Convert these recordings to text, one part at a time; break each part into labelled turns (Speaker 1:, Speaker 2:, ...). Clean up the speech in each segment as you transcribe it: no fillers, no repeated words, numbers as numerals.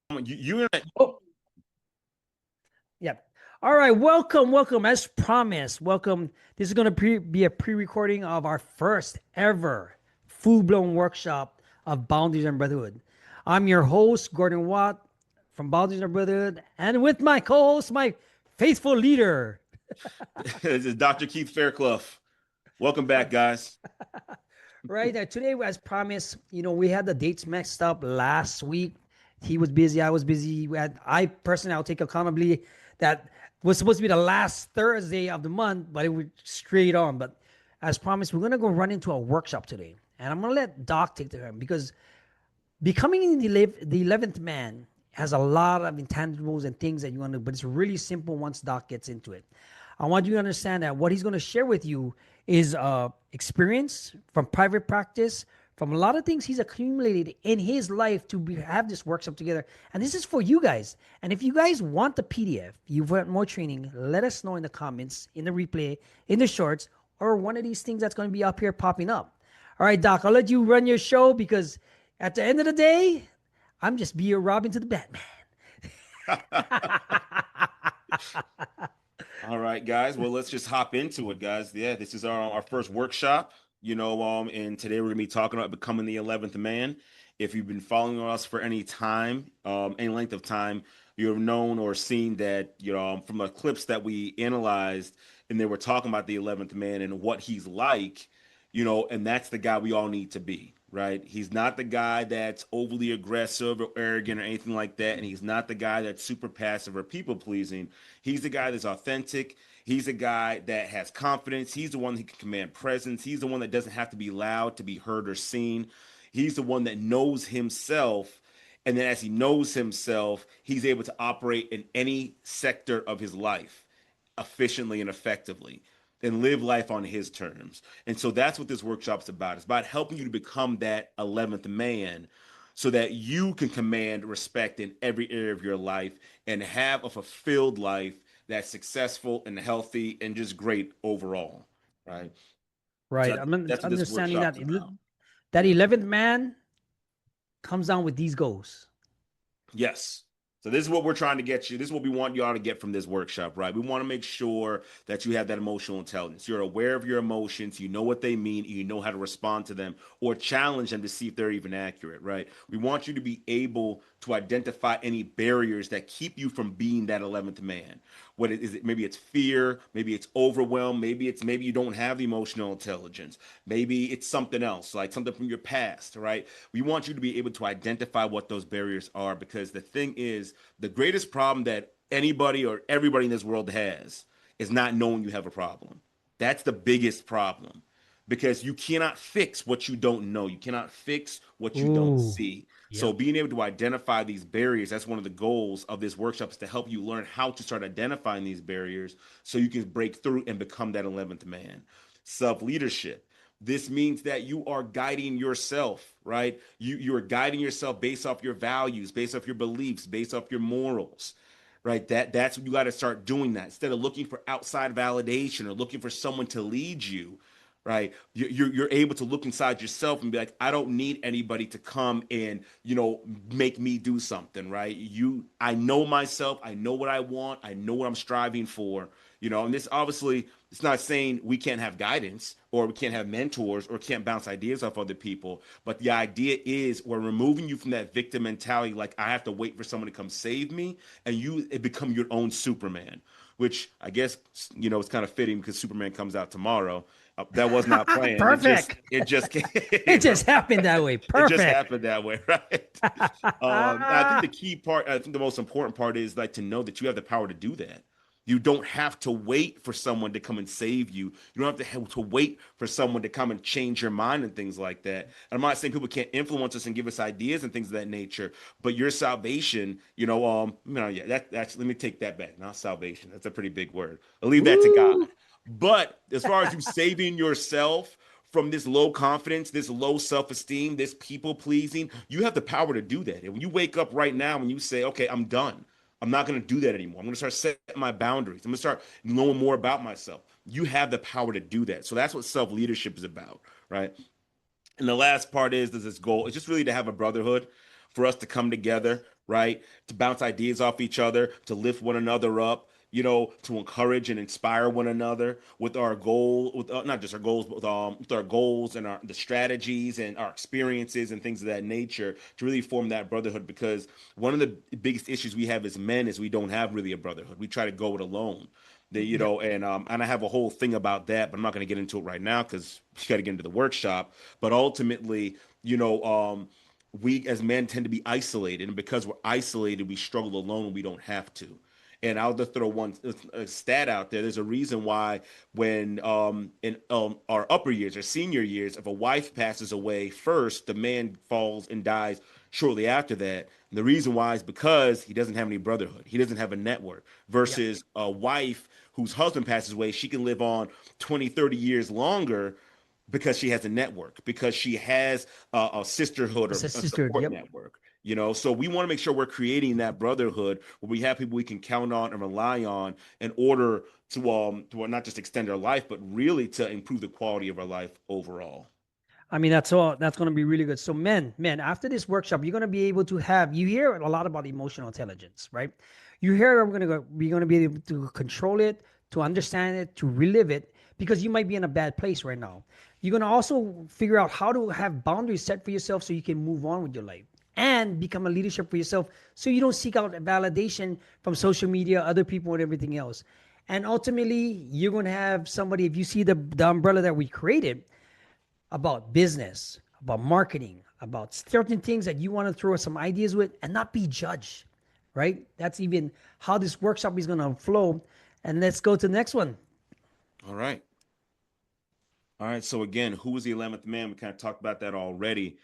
Speaker 1: You
Speaker 2: Oh, yeah. All right. Welcome. As promised, welcome. This is going to be a pre-recording of our first ever full-blown workshop of Boundaries and Brotherhood. I'm your host, Gordon Wat from Boundaries and Brotherhood, and with my co-host, my faithful leader.
Speaker 1: This is Dr. Keith Fairclough. Welcome back, guys.
Speaker 2: Right. Today, as promised, we had the dates messed up last week. He was busy. I was busy. I personally, I'll take accountability that was supposed to be the last Thursday of the month, but it was straight on. But as promised, we're gonna go run into a workshop today, and I'm gonna let Doc take the turn because becoming the 11th man has a lot of intangibles and things that you want to, but it's really simple once Doc gets into it. I want you to understand that what he's going to share with you is experience from private practice, from a lot of things he's accumulated in his life to have this workshop together. And this is for you guys. And if you guys want the PDF, you want more training, let us know in the comments, in the replay, in the shorts, or one of these things that's going to be up here popping up. All right, Doc, I'll let you run your show because at the end of the day, I'm just be a Robin to the Batman.
Speaker 1: All right, guys. Well, let's just hop into it, guys. Yeah, this is our first workshop, and today we're gonna be talking about becoming the 11th man. If you've been following us for any time, any length of time, you have known or seen that, from the clips that we analyzed, and they were talking about the 11th man and what he's like, and that's the guy we all need to be, right? He's not the guy that's overly aggressive or arrogant or anything like that, and he's not the guy that's super passive or people pleasing. He's the guy that's authentic. He's the guy that has confidence. He's the one who can command presence. He's the one that doesn't have to be loud to be heard or seen. He's the one that knows himself. And then as he knows himself, he's able to operate in any sector of his life efficiently and effectively and live life on his terms. And so that's what this workshop's about. It's about helping you to become that 11th man so that you can command respect in every area of your life and have a fulfilled life that's successful and healthy and just great overall, right? So
Speaker 2: Right. I'm
Speaker 1: that's what this
Speaker 2: understanding
Speaker 1: workshop's about.
Speaker 2: that 11th man comes down with these goals.
Speaker 1: Yes. So this is what we're trying to get you. This is what we want y'all to get from this workshop, right? We want to make sure that you have that emotional intelligence. You're aware of your emotions, you know what they mean, and you know how to respond to them or challenge them to see if they're even accurate, right? We want you to be able to identify any barriers that keep you from being that 11th man. What is it? Maybe it's fear, maybe it's overwhelm, maybe you don't have the emotional intelligence. Maybe it's something else, like something from your past, right? We want you to be able to identify what those barriers are because the thing is, the greatest problem that anybody or everybody in this world has is not knowing you have a problem. That's the biggest problem because you cannot fix what you don't know. You cannot fix what you don't
Speaker 2: Ooh.
Speaker 1: see. So
Speaker 2: Yep.
Speaker 1: being able to identify these barriers, that's one of the goals of this workshop is to help you learn how to start identifying these barriers so you can break through and become that 11th man. Self-leadership. This means that you are guiding yourself, right? You are guiding yourself based off your values, based off your beliefs, based off your morals, right? That's what you got to start doing that instead of looking for outside validation or looking for someone to lead you, right? You're able to look inside yourself and be like, I don't need anybody to come and make me do something, right? I know myself, I know what I want, I know what I'm striving for, and this obviously it's not saying we can't have guidance or we can't have mentors or can't bounce ideas off other people, but the idea is we're removing you from that victim mentality, like I have to wait for someone to come save me, and you become your own Superman, which I guess it's kind of fitting because Superman comes out tomorrow. That was not planned. It just
Speaker 2: Perfect.
Speaker 1: it just
Speaker 2: It
Speaker 1: came,
Speaker 2: just happened that way.
Speaker 1: it just
Speaker 2: Perfect.
Speaker 1: happened that way, right? I think the key part, I think the most important part is like to know that you have the power to do that. You don't have to wait for someone to come and save you. You don't have to wait for someone to come and change your mind and things like that. And I'm not saying people can't influence us and give us ideas and things of that nature, but your salvation, yeah, that's let me take that back. Not salvation. That's a pretty big word. I'll leave that to God.
Speaker 2: Woo.
Speaker 1: But as far as you saving yourself from this low confidence, this low self-esteem, this people pleasing, you have the power to do that. And when you wake up right now and you say, okay, I'm done. I'm not going to do that anymore. I'm going to start setting my boundaries. I'm going to start knowing more about myself. You have the power to do that. So that's what self-leadership is about, right? And the last part is this goal. It's just really to have a brotherhood for us to come together, right? To bounce ideas off each other, to lift one another up, to encourage and inspire one another with our goal, with not just our goals, but with our goals and the strategies and our experiences and things of that nature to really form that brotherhood. Because one of the biggest issues we have as men is we don't have really a brotherhood. We try to go it alone.
Speaker 2: Yep.
Speaker 1: And I have a whole thing about that, but I'm not going to get into it right now because we got to get into the workshop. But ultimately, we as men tend to be isolated, and because we're isolated, we struggle alone when we don't have to. And I'll just throw one a stat out there. There's a reason why when in our upper years or senior years, if a wife passes away first, the man falls and dies shortly after that. And the reason why is because he doesn't have any brotherhood. He doesn't have a network.
Speaker 2: Yep.
Speaker 1: Versus a wife whose husband passes away, she can live on 20, 30 years longer because she has a network, because she has a sisterhood or
Speaker 2: It's a
Speaker 1: a
Speaker 2: sister.
Speaker 1: support
Speaker 2: Yep.
Speaker 1: network. So we want to make sure we're creating that brotherhood where we have people we can count on and rely on in order to not just extend our life, but really to improve the quality of our life overall.
Speaker 2: I mean, that's all. That's going to be really good. So, men, after this workshop, you're going to be able to have. You hear a lot about emotional intelligence, right? You hear we're going to be able to control it, to understand it, to relive it, because you might be in a bad place right now. You're going to also figure out how to have boundaries set for yourself so you can move on with your life and become a leadership for yourself, so you don't seek out validation from social media, other people, and everything else. And ultimately, you're going to have somebody. If you see the umbrella that we created about business, about marketing, about certain things that you want to throw some ideas with and not be judged, right? That's even how this workshop is going to flow. And let's go to the next one.
Speaker 1: All right. All right. So again, who is the 11th man? We kind of talked about that already.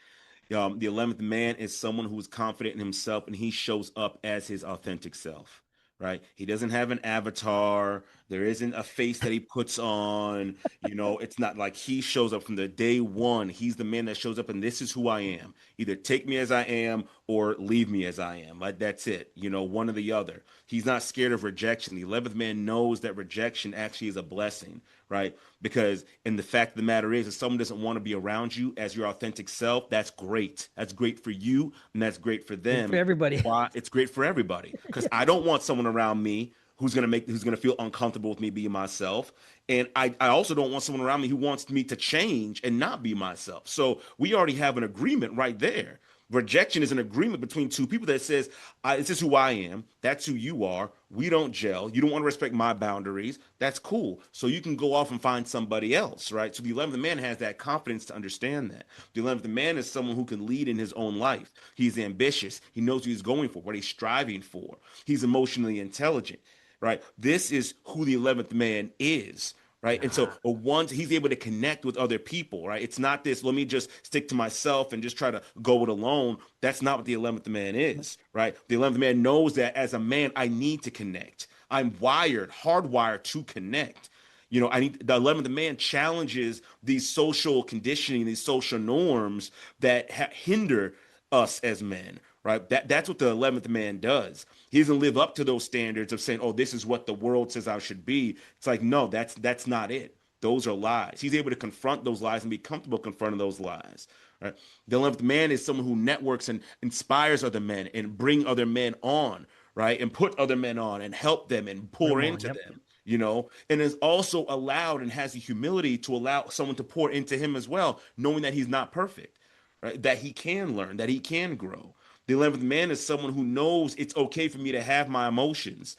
Speaker 1: The 11th man is someone who is confident in himself and he shows up as his authentic self, right? He doesn't have an avatar. There isn't a face that he puts on. It's not like he shows up from the day one. He's the man that shows up and this is who I am. Either take me as I am or leave me as I am. Like that's it, one or the other. He's not scared of rejection. The 11th man knows that rejection actually is a blessing, right? Because, and the fact of the matter is, if someone doesn't want to be around you as your authentic self, that's great. That's great for you, and that's great for
Speaker 2: Great for
Speaker 1: them.
Speaker 2: everybody.
Speaker 1: Why? It's great for everybody. Because
Speaker 2: Yeah.
Speaker 1: I don't want someone around me who's gonna feel uncomfortable with me being myself. And I also don't want someone around me who wants me to change and not be myself. So we already have an agreement right there. Rejection is an agreement between two people that says, this is who I am. That's who you are. We don't gel. You don't want to respect my boundaries. That's cool. So you can go off and find somebody else, right? So the 11th man has that confidence to understand that. The 11th man is someone who can lead in his own life. He's ambitious. He knows what he's going for, what he's striving for. He's emotionally intelligent, right? This is who the 11th man is, right? And so
Speaker 2: Ah,
Speaker 1: once he's able to connect with other people, right? It's not this, let me just stick to myself and just try to go it alone. That's not what the 11th man is, right? The 11th man knows that as a man, I need to connect. I'm wired, hardwired to connect. I need the 11th man challenges these social conditioning, these social norms that hinder us as men, right? That's what the 11th man does. He doesn't live up to those standards of saying, "Oh, this is what the world says I should be." It's like, no, that's not it. Those are lies. He's able to confront those lies and be comfortable confronting those lies. Right? The 11th man is someone who networks and inspires other men and bring other men on, right? And put other men on and help them and
Speaker 2: put
Speaker 1: pour
Speaker 2: them on.
Speaker 1: into
Speaker 2: Yep.
Speaker 1: them, and is also allowed and has the humility to allow someone to pour into him as well, knowing that he's not perfect, right? That he can learn, that he can grow. The 11th man is someone who knows it's okay for me to have my emotions.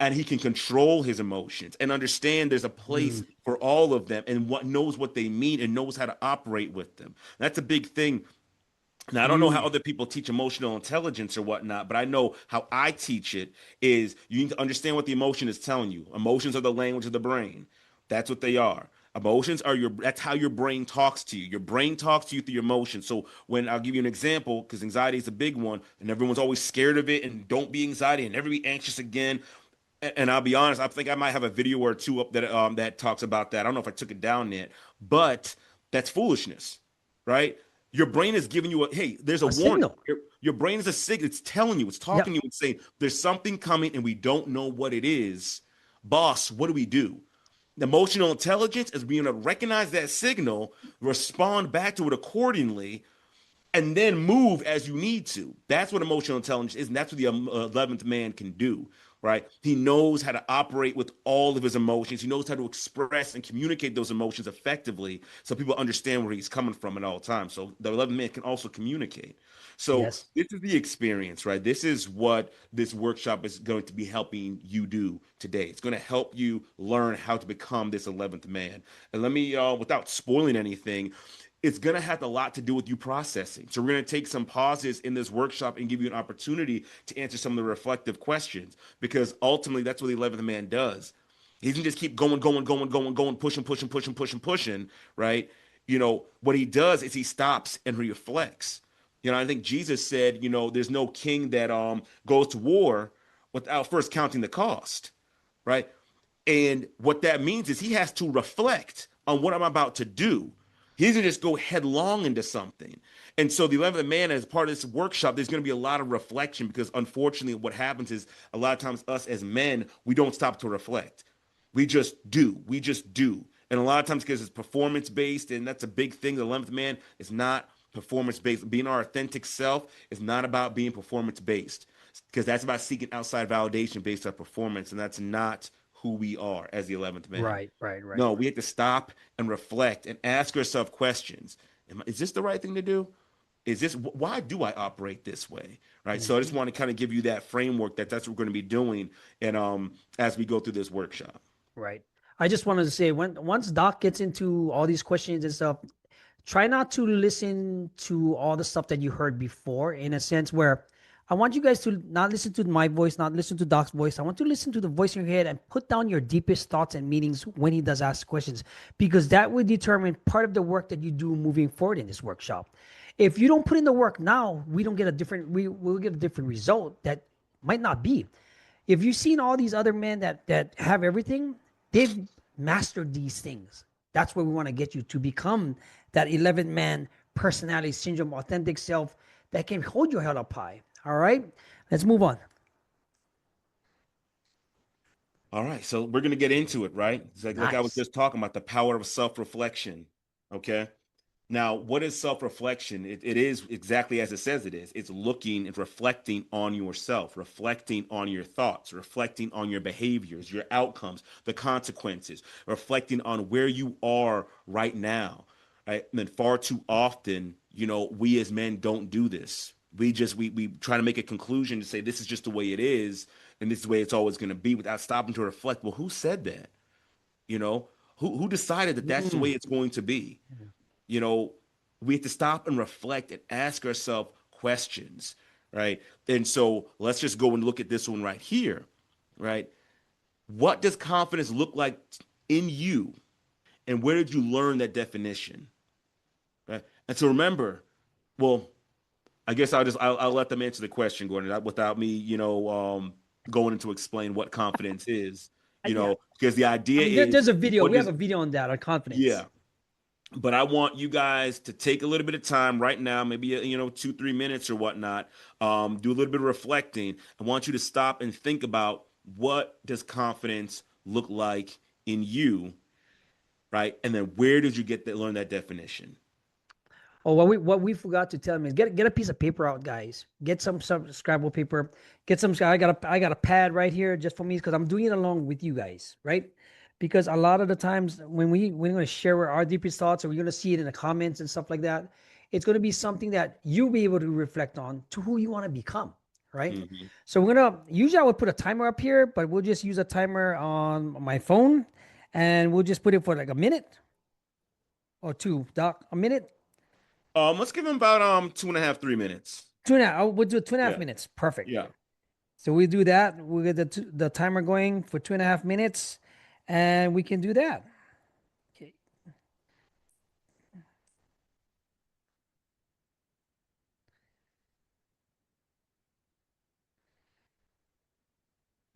Speaker 1: And he can control his emotions and understand there's a place
Speaker 2: Mm.
Speaker 1: for all of them and what knows what they mean and knows how to operate with them. That's a big thing. Now, I don't know how
Speaker 2: Huge.
Speaker 1: other people teach emotional intelligence or whatnot, but I know how I teach it is you need to understand what the emotion is telling you. Emotions are the language of the brain. That's what they are. Emotions are that's how your brain talks to you. Your brain talks to you through your emotions. So when I'll give you an example, because anxiety is a big one, and everyone's always scared of it, and don't be anxiety, and never be anxious again. And I'll be honest, I think I might have a video or two up that talks about that. I don't know if I took it down yet, but that's foolishness, right? Your brain is giving you hey, there's a
Speaker 2: A
Speaker 1: warning.
Speaker 2: signal.
Speaker 1: Your brain is a signal. It's telling you, it's talking to
Speaker 2: Yep.
Speaker 1: you and saying, there's something coming and we don't know what it is. Boss, what do we do? Emotional intelligence is being able to recognize that signal, respond back to it accordingly, and then move as you need to. That's what emotional intelligence is, and that's what the 11th man can do, right? He knows how to operate with all of his emotions. He knows how to express and communicate those emotions effectively so people understand where he's coming from at all times. So the 11th man can also communicate. So
Speaker 2: Yes.
Speaker 1: this is the experience, right? This is what this workshop is going to be helping you do today. It's going to help you learn how to become this 11th man. And let me, without spoiling anything, it's going to have a lot to do with you processing. So we're going to take some pauses in this workshop and give you an opportunity to answer some of the reflective questions because ultimately that's what the 11th man does. He doesn't just keep going, pushing, right? What he does is he stops and reflects. I think Jesus said, there's no king that goes to war without first counting the cost, right? And what that means is he has to reflect on what I'm about to do. He doesn't just go headlong into something. And so the 11th man, as part of this workshop, there's going to be a lot of reflection because unfortunately, what happens is a lot of times us as men, we don't stop to reflect. We just do. We just do. And a lot of times because it's performance based, and that's a big thing. The 11th man is not performance based. Being our authentic self is not about being performance based because that's about seeking outside validation based on performance. And that's not who we are as the 11th man.
Speaker 2: Right, right, right.
Speaker 1: No, we have to stop and reflect and ask ourselves questions. Is this the right thing to do? Is this why do I operate this way? Right. So I just
Speaker 2: Mhm.
Speaker 1: want to kind of give you that framework that's what we're going to be doing and as we go through this workshop.
Speaker 2: Right. I just wanted to say when once Doc gets into all these questions and stuff, try not to listen to all the stuff that you heard before in a sense where I want you guys to not listen to my voice, not listen to Doc's voice. I want to listen to the voice in your head and put down your deepest thoughts and meanings when he does ask questions, because that will determine part of the work that you do moving forward in this workshop. If you don't put in the work now, we don't get a different, we will get a different result that might not be. If you've seen all these other men that have everything, they've mastered these things. That's where we want to get you to become that 11th man personality syndrome, authentic self that can hold your head up high. All right, let's move on.
Speaker 1: All right, so we're gonna get into it, right? It's like I was
Speaker 2: Nice.
Speaker 1: just talking about the power of self-reflection. Okay. Now, what is self-reflection? It is exactly as it says it is. It's looking and reflecting on yourself, reflecting on your thoughts, reflecting on your behaviors, your outcomes, the consequences, reflecting on where you are right now. Right. And then far too often, we as men don't do this. We try to make a conclusion to say this is just the way it is, and this is the way it's always going to be without stopping to reflect. Well, who said that? You know, who decided that that's the
Speaker 2: Mm.
Speaker 1: way it's going to be? you know, we have to stop and reflect and ask ourselves questions, right? And so let's just go and look at this one right here, right? What does confidence look like in you? And where did you learn that definition? Right? And so remember, well, I guess I'll let them answer the question, Gordon, without me, going into explain what confidence is,
Speaker 2: Yeah.
Speaker 1: because the
Speaker 2: I
Speaker 1: idea
Speaker 2: mean,
Speaker 1: is
Speaker 2: there's a video.
Speaker 1: what
Speaker 2: We have
Speaker 1: does
Speaker 2: a video on that on confidence.
Speaker 1: yeah. But I want you guys to take a little bit of time right now, maybe 2-3 minutes or whatnot. Do a little bit of reflecting. I want you to stop and think about what does confidence look like in you, right? And then where did you learn that definition?
Speaker 2: Oh, what we forgot to tell them is get a piece of paper out, guys. Get some Scrabble paper. Get some. I got a pad right here just for me because I'm doing it along with you guys, right? Because a lot of the times when we're going to share our deepest thoughts, or we're going to see it in the comments and stuff like that, it's going to be something that you'll be able to reflect on to who you want to become, right?
Speaker 1: Hmm.
Speaker 2: So we're gonna usually I would put a timer up here, but we'll just use a timer on my phone, and we'll just put it for like a minute or two, Doc. A minute.
Speaker 1: Let's give him about 2.5-3 minutes.
Speaker 2: Two and a half. We'll do 2.5
Speaker 1: Yeah,
Speaker 2: minutes. Perfect.
Speaker 1: yeah.
Speaker 2: So we do that. We get the timer going for 2.5 minutes, and we can do that. Okay.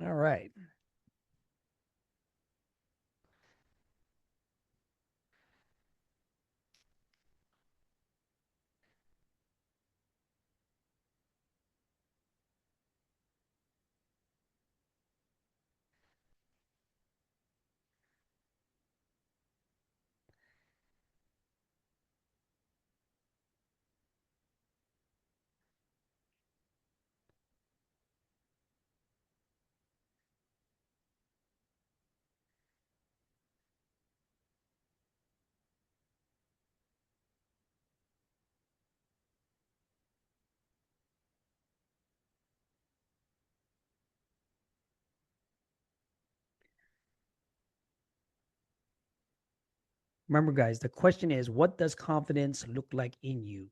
Speaker 2: All right. Remember, guys, the question is, what does confidence look like in you?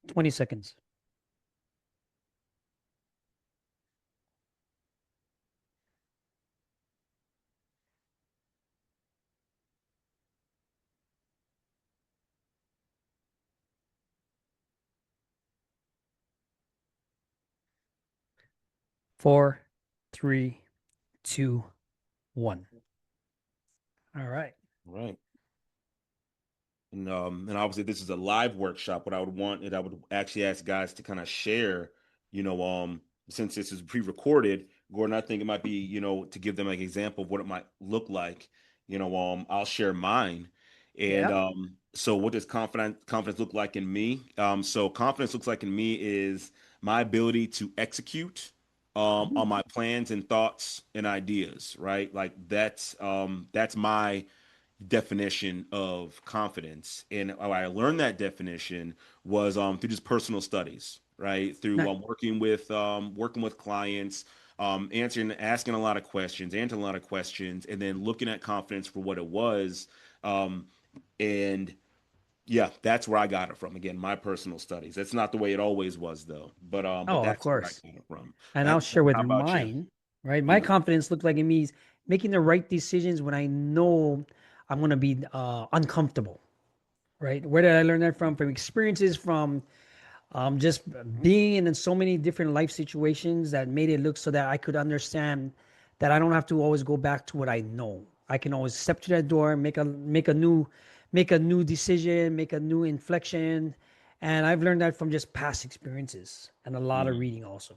Speaker 2: 20 seconds. 4, 3, 2, 1. All right.
Speaker 1: Right. And obviously this is a live workshop. What I would want is I would actually ask guys to kind of share, you know, since this is pre-recorded, Gordon, I think it might be, to give them like an example of what it might look like. I'll share mine. And
Speaker 2: Yeah.
Speaker 1: so what does confidence look like in me? So confidence looks like in me is my ability to execute on my plans and thoughts and ideas, right? Like that's my definition of confidence. And how I learned that definition was through just personal studies, right? Through
Speaker 2: Nice.
Speaker 1: working with clients, asking a lot of questions, answering a lot of questions, and then looking at confidence for what it was. Um, and yeah, that's where I got it from. Again, my personal studies. That's not the way it always was though. But
Speaker 2: Oh, of
Speaker 1: that's where I
Speaker 2: course.
Speaker 1: got it from.
Speaker 2: And I'll share with
Speaker 1: How about you?
Speaker 2: mine, right? My
Speaker 1: Mhm.
Speaker 2: confidence looks like in me is making the right decisions when I know I'm going to be uncomfortable, right? Where did I learn that from? From experiences, from just being in so many different life situations that made it look so that I could understand that I don't have to always go back to what I know. I can always step to that door, make a new decision, make a new inflection. And I've learned that from just past experiences and a lot of
Speaker 1: Mm,
Speaker 2: reading also.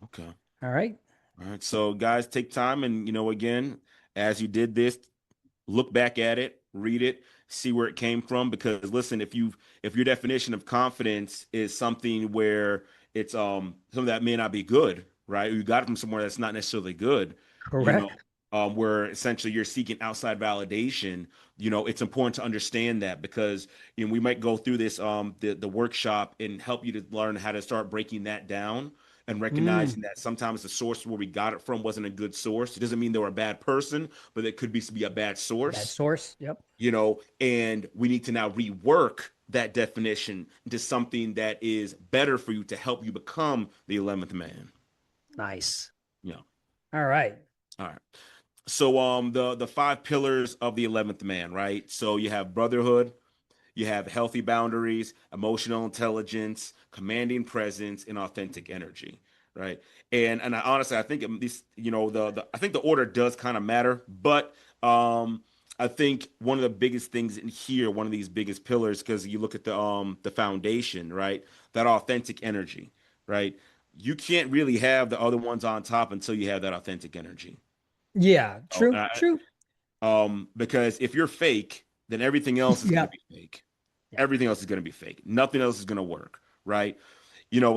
Speaker 1: okay.
Speaker 2: All right.
Speaker 1: All right. So guys, take time and again, as you did this, look back at it, read it, see where it came from. Because listen, if your definition of confidence is something where it's something that may not be good, right? Or you got it from somewhere that's not necessarily good, you know,
Speaker 2: Correct.
Speaker 1: where essentially you're seeking outside validation, it's important to understand that because we might go through this the workshop and help you to learn how to start breaking that down and
Speaker 2: Mm,
Speaker 1: recognizing that sometimes the source where we got it from wasn't a good source. It doesn't mean they were a bad person, but it could be a bad
Speaker 2: bad
Speaker 1: source,
Speaker 2: source. Yep.
Speaker 1: and we need to now rework that definition into something that is better for you to help you become the 11th man.
Speaker 2: Nice.
Speaker 1: Yeah.
Speaker 2: All right.
Speaker 1: All right. So the five pillars of the 11th man, right? So you have brotherhood, you have healthy boundaries, emotional intelligence, commanding presence, and authentic energy, right? And I honestly, I think this, the I think the order does kind of matter, but I think one of the biggest things in here, one of these biggest pillars, because you look at the foundation, right? That authentic energy, right? You can't really have the other ones on top until you have that authentic energy.
Speaker 2: Yeah.
Speaker 1: Oh,
Speaker 2: True. True.
Speaker 1: because if you're fake, then everything else is going to
Speaker 2: Yeah.
Speaker 1: be fake.
Speaker 2: Yeah.
Speaker 1: Everything else is going to be fake. Nothing else is going to work, right?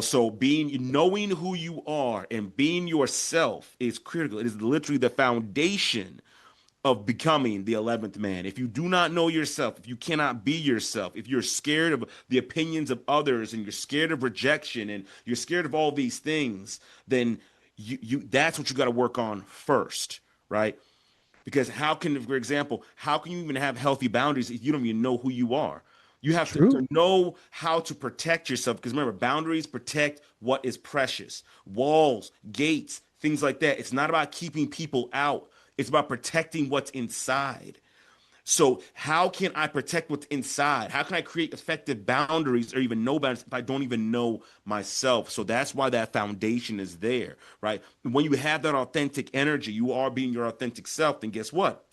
Speaker 1: So knowing who you are and being yourself is critical. It is literally the foundation of becoming the 11th man. If you do not know yourself, if you cannot be yourself, if you're scared of the opinions of others and you're scared of rejection and you're scared of all these things, then you that's what you got to work on first, right? Because for example, how can you even have healthy boundaries if you don't even know who you are? You have
Speaker 2: True.
Speaker 1: to know how to protect yourself because remember, boundaries protect what is precious. Walls, gates, things like that. It's not about keeping people out, it's about protecting what's inside. So, how can I protect what's inside? How can I create effective boundaries or even know boundaries if I don't even know myself? So, that's why that foundation is there, right? When you have that authentic energy, you are being your authentic self, then guess what?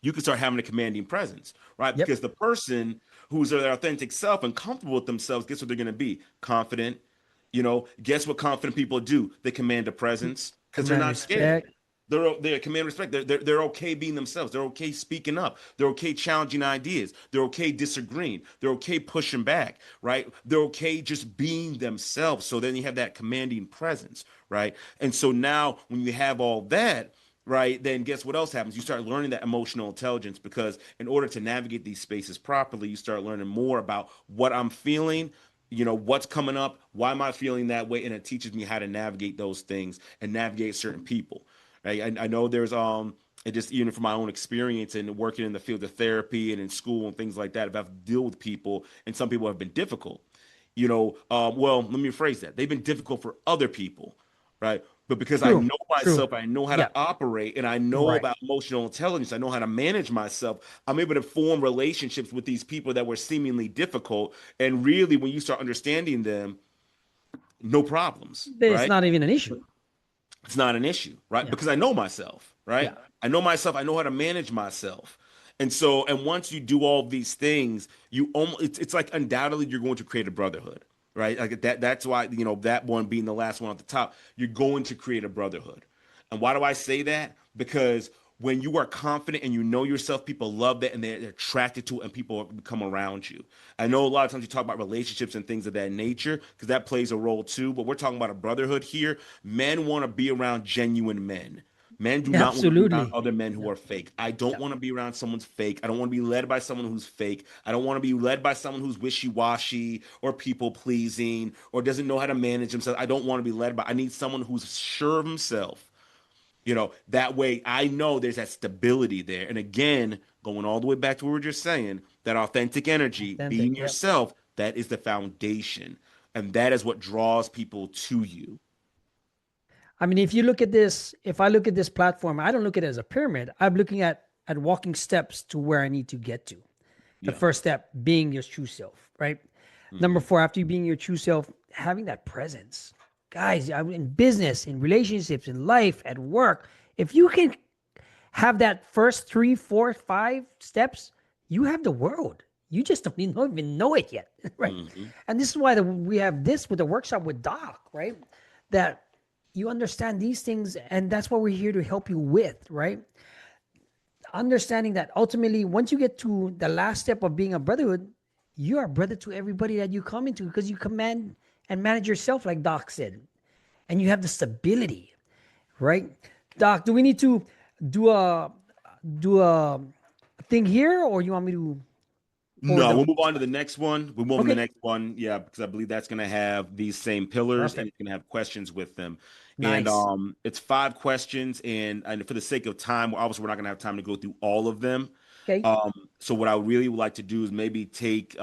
Speaker 1: You can start having a commanding presence, right?
Speaker 2: Yep.
Speaker 1: Because the person who's their authentic self and comfortable with themselves, guess what they're going to be? Confident. Guess what confident people do? They command a presence because they're
Speaker 2: Command
Speaker 1: not scared.
Speaker 2: respect.
Speaker 1: They command respect. They're okay being themselves. They're okay speaking up. They're okay challenging ideas. They're okay disagreeing. They're okay pushing back, right? They're okay just being themselves. So then you have that commanding presence, right? And so now when you have all that, right, then guess what else happens? You start learning that emotional intelligence because in order to navigate these spaces properly, you start learning more about what I'm feeling, what's coming up, why am I feeling that way, and it teaches me how to navigate those things and navigate certain people. Right? I know there's it just even from my own experience and working in the field of therapy and in school and things like that, if I've dealt with people and some people have been difficult, well, let me rephrase that. They've been difficult for other people, right? But because I
Speaker 2: True.
Speaker 1: know
Speaker 2: True.
Speaker 1: myself, I know how
Speaker 2: Yeah.
Speaker 1: to operate, and I know
Speaker 2: Right.
Speaker 1: about emotional intelligence, I know how to manage myself. I'm able to form relationships with these people that were seemingly difficult. And really, when you start understanding them, no problems,
Speaker 2: It's
Speaker 1: right?
Speaker 2: not even an issue.
Speaker 1: It's not an issue, right?
Speaker 2: Yeah.
Speaker 1: Because I know myself, right?
Speaker 2: Yeah.
Speaker 1: I know myself. I know how to manage myself. And once you do all these things, it's like undoubtedly you're going to create a brotherhood, right? Like that's why, that one being the last one at the top, you're going to create a brotherhood. And why do I say that? Because when you are confident and you know yourself, people love that and they're attracted to it and people become around you. I know a lot of times you talk about relationships and things of that nature because that plays a role too, but we're talking about a brotherhood here. Men want to be around genuine men. Men do not want to be around
Speaker 2: Absolutely.
Speaker 1: other men
Speaker 2: Yeah.
Speaker 1: who are fake. I don't
Speaker 2: Yeah.
Speaker 1: want to be around someone's fake. I don't want to be led by someone who's fake. I don't want to be led by someone who's wishy-washy or people pleasing or doesn't know how to manage himself. I don't want to be led by. I need someone who's sure of himself. That way I know there's that stability there. And again, going all the way back to what we were just saying, that authentic energy,
Speaker 2: Authentic.
Speaker 1: being
Speaker 2: Yep.
Speaker 1: yourself, that is the foundation. And that is what draws people to you.
Speaker 2: I mean, if you look at this, if I look at this platform, I don't look at it as a pyramid. I'm looking at walking steps to where I need to get to. The
Speaker 1: Yeah.
Speaker 2: first step being your true self, right? Number
Speaker 1: Hmm.
Speaker 2: four, after you being your true self, having that presence. Guys, in business, in relationships, in life, at work, if you can have that first three, four, five steps, you have the world. You just don't even know it yet, right?
Speaker 1: Hmm.
Speaker 2: And this is why we have this with the workshop with Doc, right? That you understand these things, and that's what we're here to help you with, right? Understanding that ultimately, once you get to the last step of being a brotherhood, you are a brother to everybody that you come into because you command and manage yourself, like Doc said, and you have the stability, right? Doc, do we need to do a thing here, or you want me to, or
Speaker 1: No,
Speaker 2: the
Speaker 1: we'll move on to the next one. We'll move on to the
Speaker 2: okay,
Speaker 1: next one. Yeah, because I believe that's going to have these same pillars and
Speaker 2: perfect,
Speaker 1: it's going to have questions with them. And
Speaker 2: nice,
Speaker 1: it's 5 questions. And for the sake of time, obviously, we're not going to have time to go through all of them.
Speaker 2: okay,
Speaker 1: So what I really would like to do is maybe take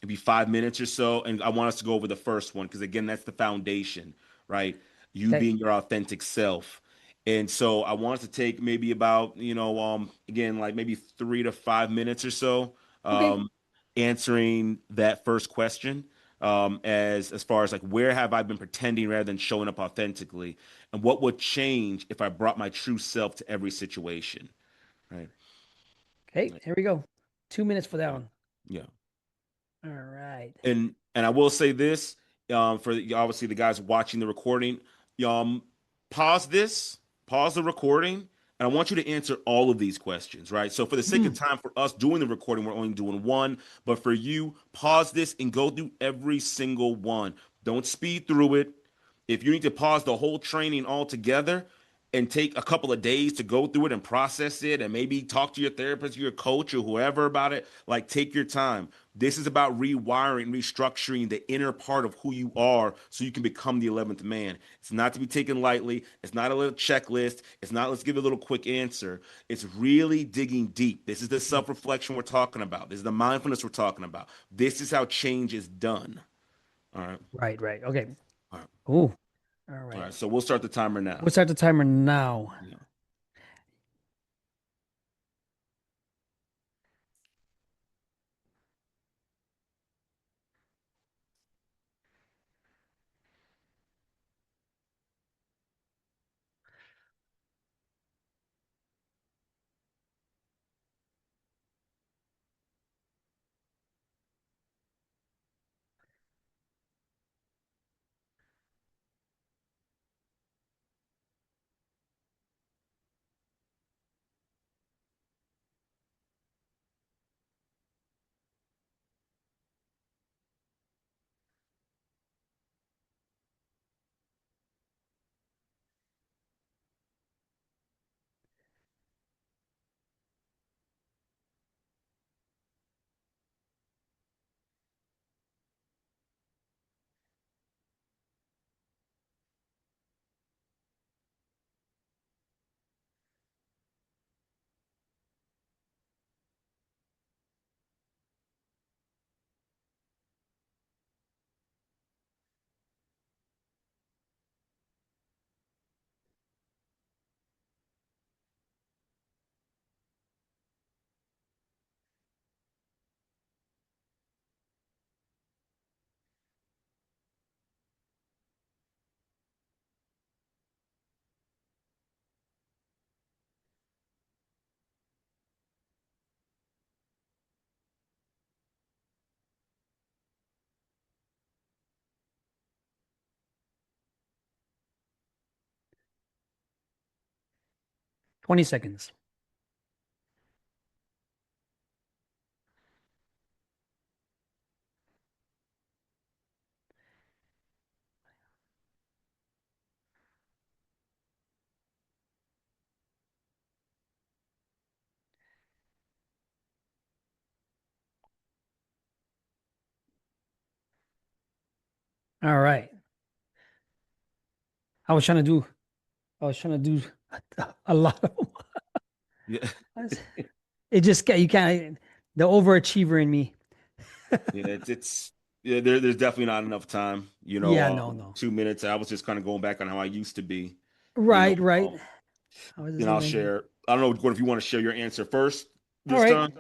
Speaker 1: maybe 5 minutes or so, and I want us to go over the first one because again, that's the foundation, right? You
Speaker 2: okay,
Speaker 1: being your authentic self. And so I want us to take maybe about, again, like maybe 3 to 5 minutes or so,
Speaker 2: okay.
Speaker 1: um, answering that first question, as far as like where have I been pretending rather than showing up authentically, and what would change if I brought my true self to every situation, right?
Speaker 2: Okay, here we go. 2 minutes for that one.
Speaker 1: Yeah.
Speaker 2: All right.
Speaker 1: And I will say this, for obviously the guys watching the recording, um, pause this, pause the recording, and I want you to answer all of these questions, right? So for the sake of
Speaker 2: Mm,
Speaker 1: time for us doing the recording, we're only doing one, but for you, pause this and go through every single one. Don't speed through it. If you need to pause the whole training altogether and take a couple of days to go through it and process it and maybe talk to your therapist, your coach, or whoever about it, like take your time. This is about rewiring, restructuring the inner part of who you are so you can become the 11th man. It's not to be taken lightly. It's not a little checklist. It's not let's give a little quick answer. It's really digging deep. This is the self reflection we're talking about. This is the mindfulness we're talking about. This is how change is done. All right.
Speaker 2: right, right. Okay.
Speaker 1: All right.
Speaker 2: Oh, all
Speaker 1: All
Speaker 2: right.
Speaker 1: right. So we'll start the timer now.
Speaker 2: We'll start the timer now.
Speaker 1: Yeah.
Speaker 2: 20 seconds. All right. I was trying to do, I was trying to do a lot of
Speaker 1: Yeah.
Speaker 2: them. It just got, you can't, the overachiever in me.
Speaker 1: Yeah, it's yeah, there's definitely not enough time.
Speaker 2: Yeah, no, no.
Speaker 1: 2 minutes. I was just kind of going back on how I used to be. You know,
Speaker 2: Right, right.
Speaker 1: um,
Speaker 2: I was just
Speaker 1: then I'll
Speaker 2: thinking,
Speaker 1: share. I don't know, Gordon, if you want to share your answer first
Speaker 2: all
Speaker 1: this
Speaker 2: right.
Speaker 1: time.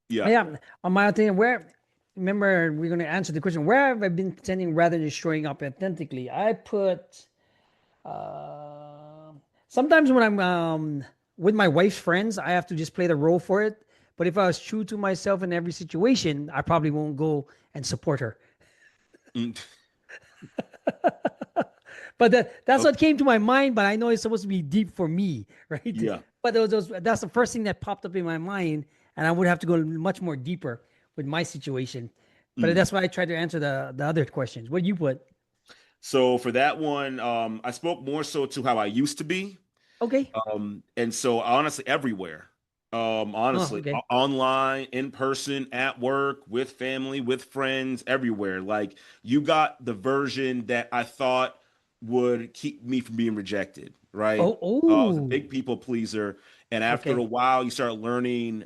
Speaker 1: Yeah.
Speaker 2: Yeah. On my thing, remember, we're going to answer the question, where have I been pretending rather than showing up authentically? I put, uh, sometimes when I'm with my wife's friends, I have to just play the role for it. But if I was true to myself in every situation, I probably won't go and support her.
Speaker 1: Mm,
Speaker 2: But that's
Speaker 1: okay.
Speaker 2: what came to my mind. But I know it's supposed to be deep for me, right?
Speaker 1: Yeah.
Speaker 2: But that's the first thing that popped up in my mind, and I would have to go much more deeper with my situation. But
Speaker 1: Mm.
Speaker 2: that's why I tried to answer the other questions. What do you put?
Speaker 1: So for that one, I spoke more so to how I used to be.
Speaker 2: Okay.
Speaker 1: And so honestly, everywhere.
Speaker 2: Oh,
Speaker 1: Honestly,
Speaker 2: okay.
Speaker 1: online, in person, at work, with family, with friends, everywhere. Like you got the version that I thought would keep me from being rejected, right?
Speaker 2: Oh,
Speaker 1: I was a big
Speaker 2: oh.
Speaker 1: people pleaser. And after a
Speaker 2: Okay.
Speaker 1: while, you start learning,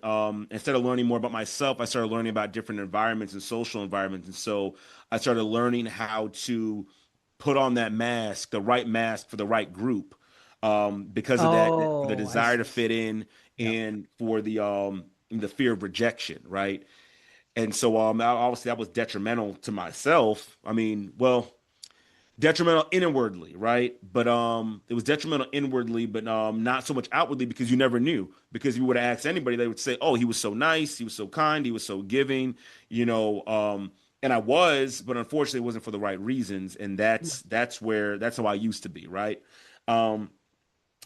Speaker 1: instead of learning more about myself, I started learning about different environments and social environments. And so I started learning how to put on that mask, the right mask for the right group, because of for the
Speaker 2: Oh, I
Speaker 1: desire to
Speaker 2: see.
Speaker 1: fit in
Speaker 2: Yeah.
Speaker 1: and for the fear of rejection, right? And so obviously that was detrimental to myself. I mean, well, detrimental inwardly, right? But it was detrimental inwardly, but not so much outwardly because you never knew. Because if you would have asked anybody, they would say, "Oh, he was so nice, he was so kind, he was so giving," you know. And I was, but unfortunately, it wasn't for the right reasons, and that's how I used to be, right? Um,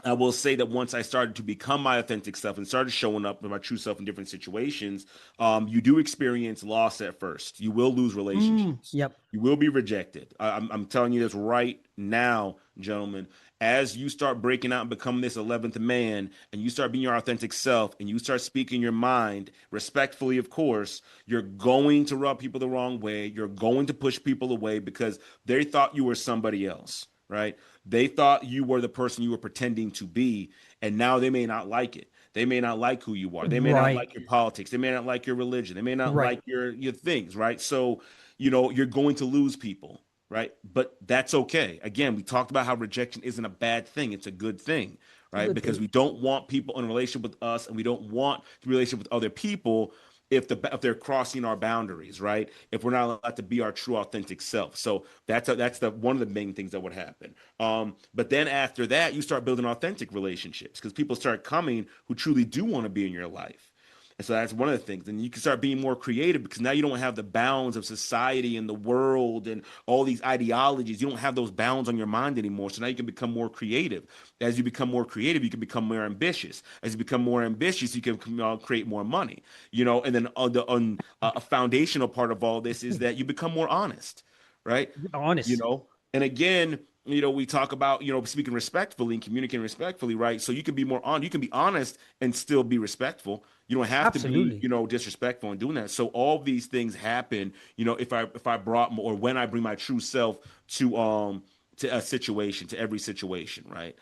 Speaker 1: I will say that once I started to become my authentic self and started showing up with my true self in different situations, you do experience loss at first. You will lose relationships.
Speaker 2: Yep.
Speaker 1: You will be rejected. I'm telling you this right now, gentlemen. As you start breaking out and becoming this 11th man, and you start being your authentic self, and you start speaking your mind respectfully, of course, you're going to rub people the wrong way. You're going to push people away because they thought you were somebody else, right? They thought you were the person you were pretending to be, and now they may not like it. They may not like who you are. They may not
Speaker 2: Right.
Speaker 1: like your politics. They may not like your religion. They may not
Speaker 2: Right.
Speaker 1: like your things, right? So, you're going to lose people, right? But that's okay. Again, we talked about how rejection isn't a bad thing. It's a good thing,
Speaker 2: It's a
Speaker 1: right?
Speaker 2: good
Speaker 1: Because
Speaker 2: thing.
Speaker 1: we don't want people in a relationship with us, and we don't want the relationship with other people if they're crossing our boundaries, right? If we're not allowed to be our true authentic self. So that's the one of the main things that would happen. But then after that, you start building authentic relationships because people start coming who truly do want to be in your life. And so that's one of the things. And you can start being more creative because now you don't have the bounds of society and the world and all these ideologies. You don't have those bounds on your mind anymore. So now you can become more creative. As you become more creative, you can become more ambitious. As you become more ambitious, you can create more money. And then a foundational part of all this is that you become more honest, right? you
Speaker 2: Honest.
Speaker 1: know and again, we talk about speaking respectfully and communicating respectfully, right? So you can be honest and still be respectful. You don't have to be
Speaker 2: Absolutely.
Speaker 1: disrespectful in doing that. So all these things happen, if I brought or when I bring my true self to a situation, to every situation, right?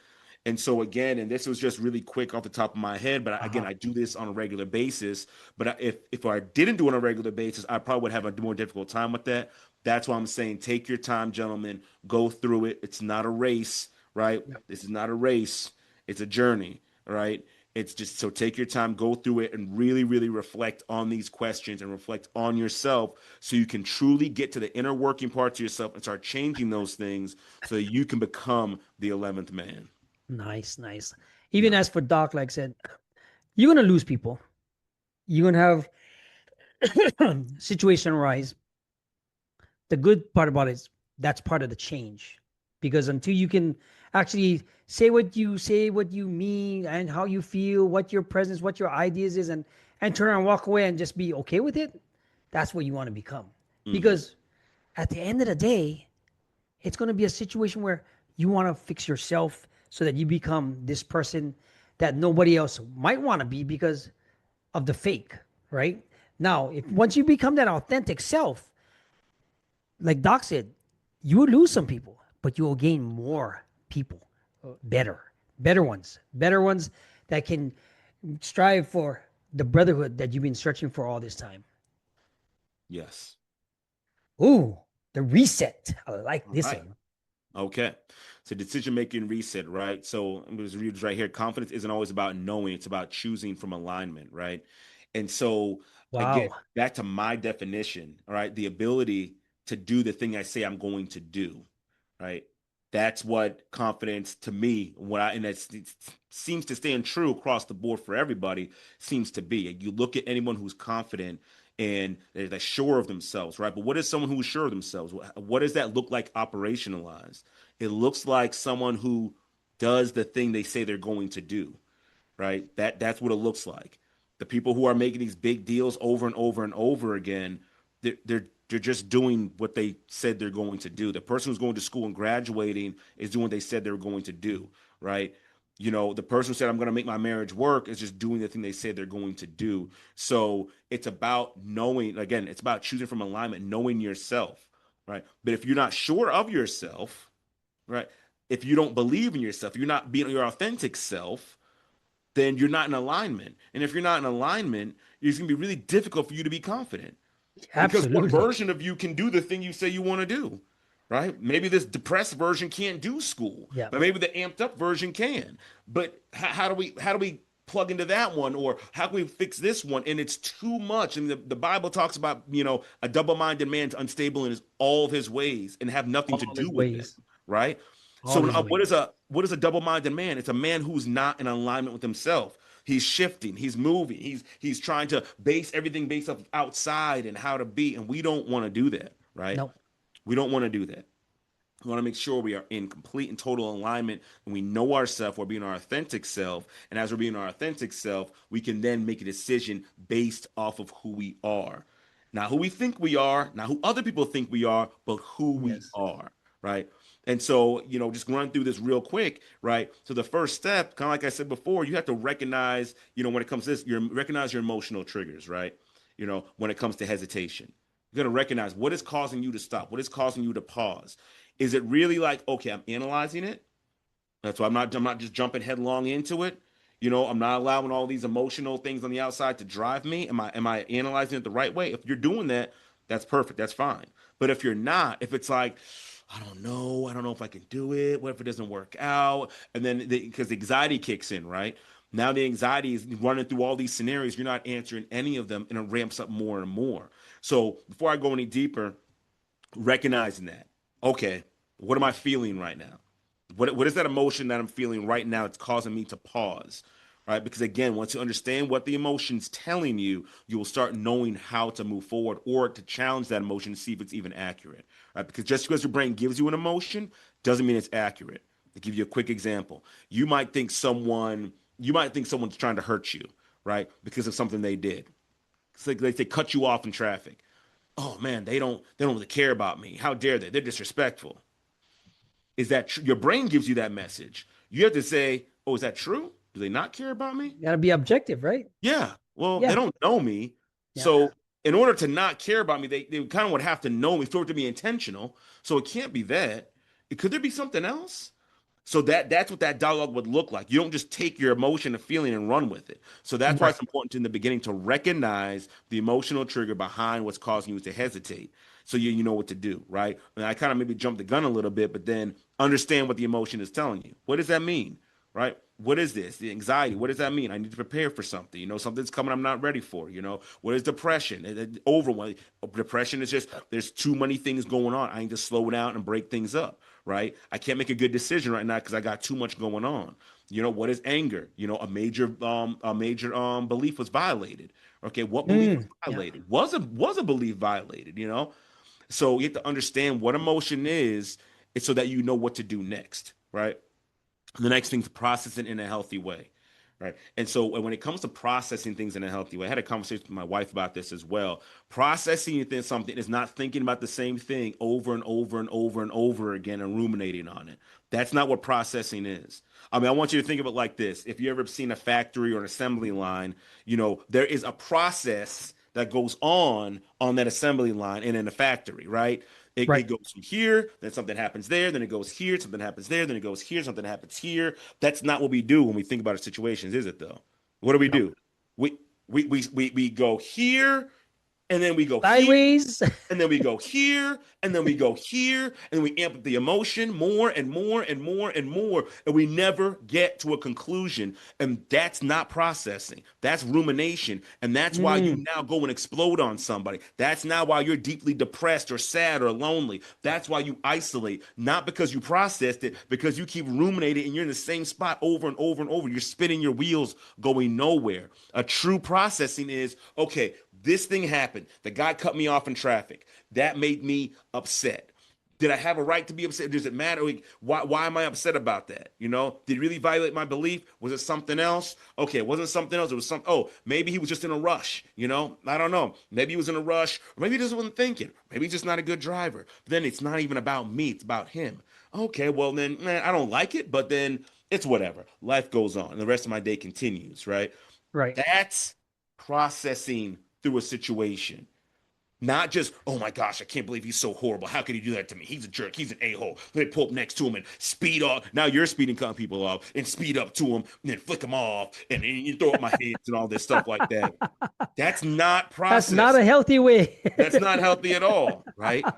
Speaker 1: And so again, and this was just really quick off the top of my head, but again,
Speaker 2: Uh-huh.
Speaker 1: I do this on a regular basis. But if I didn't do it on a regular basis, I probably would have a more difficult time with that. That's why I'm saying take your time, gentlemen. Go through it. It's not a race, right?
Speaker 2: Yep.
Speaker 1: This is not a race. It's a journey, right? It's just so take your time, go through it, and really, really reflect on these questions and reflect on yourself so you can truly get to the inner working parts of yourself and start changing those things so that you can become the 11th man.
Speaker 2: Nice, nice. Even
Speaker 1: Yeah.
Speaker 2: as for Doc, like I said, you're gonna lose people. You're gonna have situation arise. The good part about it is that's part of the change. Because until you can actually say what you mean and how you feel, what your presence, what your ideas is, and turn around and walk away and just be okay with it. That's what you want to become.
Speaker 1: Hmm.
Speaker 2: Because at the end of the day, it's going to be a situation where you want to fix yourself so that you become this person that nobody else might want to be because of the fake, right? Now, if once you become that authentic self, like Doc said, you will lose some people, but you will gain more people, better ones that can strive for the brotherhood that you've been searching for all this time.
Speaker 1: Yes.
Speaker 2: Ooh, the reset. I like
Speaker 1: All
Speaker 2: this
Speaker 1: right.
Speaker 2: one.
Speaker 1: Okay. So decision making reset, right? So I'm going to read this right here. Confidence isn't always about knowing, it's about choosing from alignment, right? And so again,
Speaker 2: Wow.
Speaker 1: back to my definition, all right, the ability to do the thing I say I'm going to do, right? That's what confidence to me, what I and it seems to stand true across the board for everybody, seems to be. You look at anyone who's confident and they're sure of themselves, right? But what is someone who's sure of themselves? What does that look like operationalized? It looks like someone who does the thing they say they're going to do, right? That's what it looks like. The people who are making these big deals over and over and over again, they're just doing what they said they're going to do. The person who's going to school and graduating is doing what they said they were going to do, right? You know, the person who said I'm going to make my marriage work is just doing the thing they said they're going to do. So it's about knowing, again, it's about choosing from alignment, knowing yourself, right? But if you're not sure of yourself, right? If you don't believe in yourself, you're not being your authentic self, then you're not in alignment. And if you're not in alignment, it's going to be really difficult for you to be confident because what
Speaker 2: Absolutely.
Speaker 1: version of you can do the thing you say you want to do, right? Maybe this depressed version can't do school,
Speaker 2: Yeah.
Speaker 1: but maybe the amped up version can. But how do we plug into that one, or how can we fix this one? And it's too much. And the Bible talks about, a double-minded man's unstable in all of his ways and have nothing to
Speaker 2: All
Speaker 1: do
Speaker 2: his
Speaker 1: with it,
Speaker 2: ways.
Speaker 1: right?
Speaker 2: All
Speaker 1: So
Speaker 2: his
Speaker 1: what is
Speaker 2: ways.
Speaker 1: a double-minded man? It's a man who's not in alignment with himself. He's shifting, he's moving, he's trying to base everything based off outside and how to be, and we don't want to do that, right?
Speaker 2: No.
Speaker 1: We don't want to do that. We want to make sure we are in complete and total alignment and we know ourselves, we're being our authentic self. And as we're being our authentic self, we can then make a decision based off of who we are. Not who we think we are, not who other people think we are, but who we
Speaker 2: Yes.
Speaker 1: are, right? And so, just run through this real quick, right? So the first step, kind of like I said before, you have to recognize, when it comes to this, you recognize your emotional triggers, right? When it comes to hesitation. You're going to recognize what is causing you to stop, what is causing you to pause. Is it really like, okay, I'm analyzing it? That's why I'm not just jumping headlong into it. I'm not allowing all these emotional things on the outside to drive me. Am I analyzing it the right way? If you're doing that, that's perfect. That's fine. But if you're not, if it's like, I don't know if I can do it. What if it doesn't work out? And then because the anxiety kicks in, right? Now the anxiety is running through all these scenarios. You're not answering any of them, and it ramps up more and more. So before I go any deeper, recognizing that, okay, what am I feeling right now? What is that emotion that I'm feeling right now that's causing me to pause, right? Because again, once you understand what the emotion's telling you, you will start knowing how to move forward or to challenge that emotion to see if it's even accurate, right? Because just because your brain gives you an emotion doesn't mean it's accurate. To give you a quick example, you might think someone's trying to hurt you, right? Because of something they did. It's like they cut you off in traffic. Oh man, they don't really care about me. How dare they? They're disrespectful. Is that your brain gives you that message? You have to say, "Oh, is that true? Do they not care about me?"
Speaker 2: You gotta be objective, right?
Speaker 1: Yeah. Well, they
Speaker 2: Yeah.
Speaker 1: don't know me.
Speaker 2: Yeah.
Speaker 1: So, in order to not care about me, they kind of would have to know me for it to be intentional. So, it can't be that. Could there be something else? So that's what that dialogue would look like. You don't just take your emotion and feeling and run with it. So that's why
Speaker 2: Right.
Speaker 1: it's important in the beginning to recognize the emotional trigger behind what's causing you to hesitate. So you know what to do, right? And I kind of maybe jumped the gun a little bit, but then understand what the emotion is telling you. What does that mean? Right? What is this? The anxiety. What does that mean? I need to prepare for something. Something's coming I'm not ready for. What is depression? Overwhelm. Depression is just there's too many things going on. I need to slow down and break things up, right? I can't make a good decision right now because I got too much going on. What is anger? A major belief was violated. Okay, what belief was
Speaker 2: Yeah.
Speaker 1: violated? Was a belief violated? So you have to understand what emotion is, so that you know what to do next, right? The next thing is process it in a healthy way. Right. And so when it comes to processing things in a healthy way, I had a conversation with my wife about this as well. Processing something is not thinking about the same thing over and over and over and over again and ruminating on it. That's not what processing is. I mean, I want you to think of it like this. If you ever seen a factory or an assembly line, there is a process that goes on that assembly line and in a factory, right? It
Speaker 2: Right.
Speaker 1: goes from here, then something happens there, then it goes here, something happens there, then it goes here, something happens here. That's not what we do when we think about our situations, is it though? What do we
Speaker 2: No.
Speaker 1: do? We go here, and then we go here,
Speaker 2: Sideways.
Speaker 1: and then we go here, and then we go here, and we amp up the emotion more and more and more and more, and we never get to a conclusion. And that's not processing. That's rumination. And that's why you
Speaker 2: Mm,
Speaker 1: now go and explode on somebody. That's now why you're deeply depressed or sad or lonely. That's why you isolate, not because you processed it, because you keep ruminating and you're in the same spot over and over and over. You're spinning your wheels going nowhere. A true processing is, okay, this thing happened. The guy cut me off in traffic. That made me upset. Did I have a right to be upset? Does it matter? Why am I upset about that? Did he really violate my belief? Was it something else? Okay, it wasn't something else. It was something. Oh, maybe he was just in a rush. I don't know. Maybe he was in a rush, or maybe he just wasn't thinking. Maybe he's just not a good driver. But then it's not even about me. It's about him. Okay, well then, man, I don't like it, but then it's whatever. Life goes on, and the rest of my day continues. Right?
Speaker 2: right.
Speaker 1: That's processing through a situation. Not just, oh my gosh, I can't believe he's so horrible. How could he do that to me? He's a jerk. He's an a-hole. Let me pull up next to him and speed off. Now you're speeding, cutting people off and speed up to him and then flick them off and then you throw up my hands and all this stuff like that. That's not
Speaker 2: That's not a
Speaker 1: processing.
Speaker 2: healthy way.
Speaker 1: That's not healthy at all, right?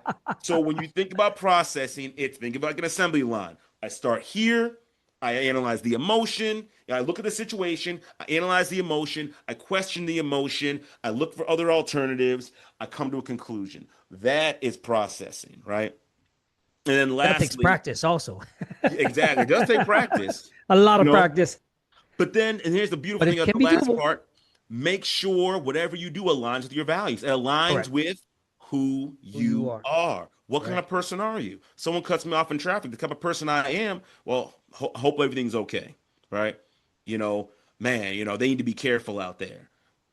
Speaker 1: So when you think about processing, think of like an assembly line. I start here, I analyze the emotion, I look at the situation, I analyze the emotion, I question the emotion, I look for other alternatives, I come to a conclusion. That is processing, right? And then
Speaker 2: That takes
Speaker 1: lastly,
Speaker 2: practice also.
Speaker 1: exactly, it does take practice,
Speaker 2: A lot
Speaker 1: you
Speaker 2: of
Speaker 1: know,
Speaker 2: practice,
Speaker 1: but then, and here's the beautiful
Speaker 2: but
Speaker 1: thing
Speaker 2: it
Speaker 1: of
Speaker 2: can
Speaker 1: the
Speaker 2: be
Speaker 1: last
Speaker 2: doable.
Speaker 1: part, make sure whatever you do aligns with your values. It aligns
Speaker 2: Correct.
Speaker 1: with who
Speaker 2: Who you
Speaker 1: you
Speaker 2: are.
Speaker 1: are. What kind
Speaker 2: Right.
Speaker 1: of person are you? Someone cuts me off in traffic. The type of person I am, well, hope everything's okay, right? You know, man, they need to be careful out there.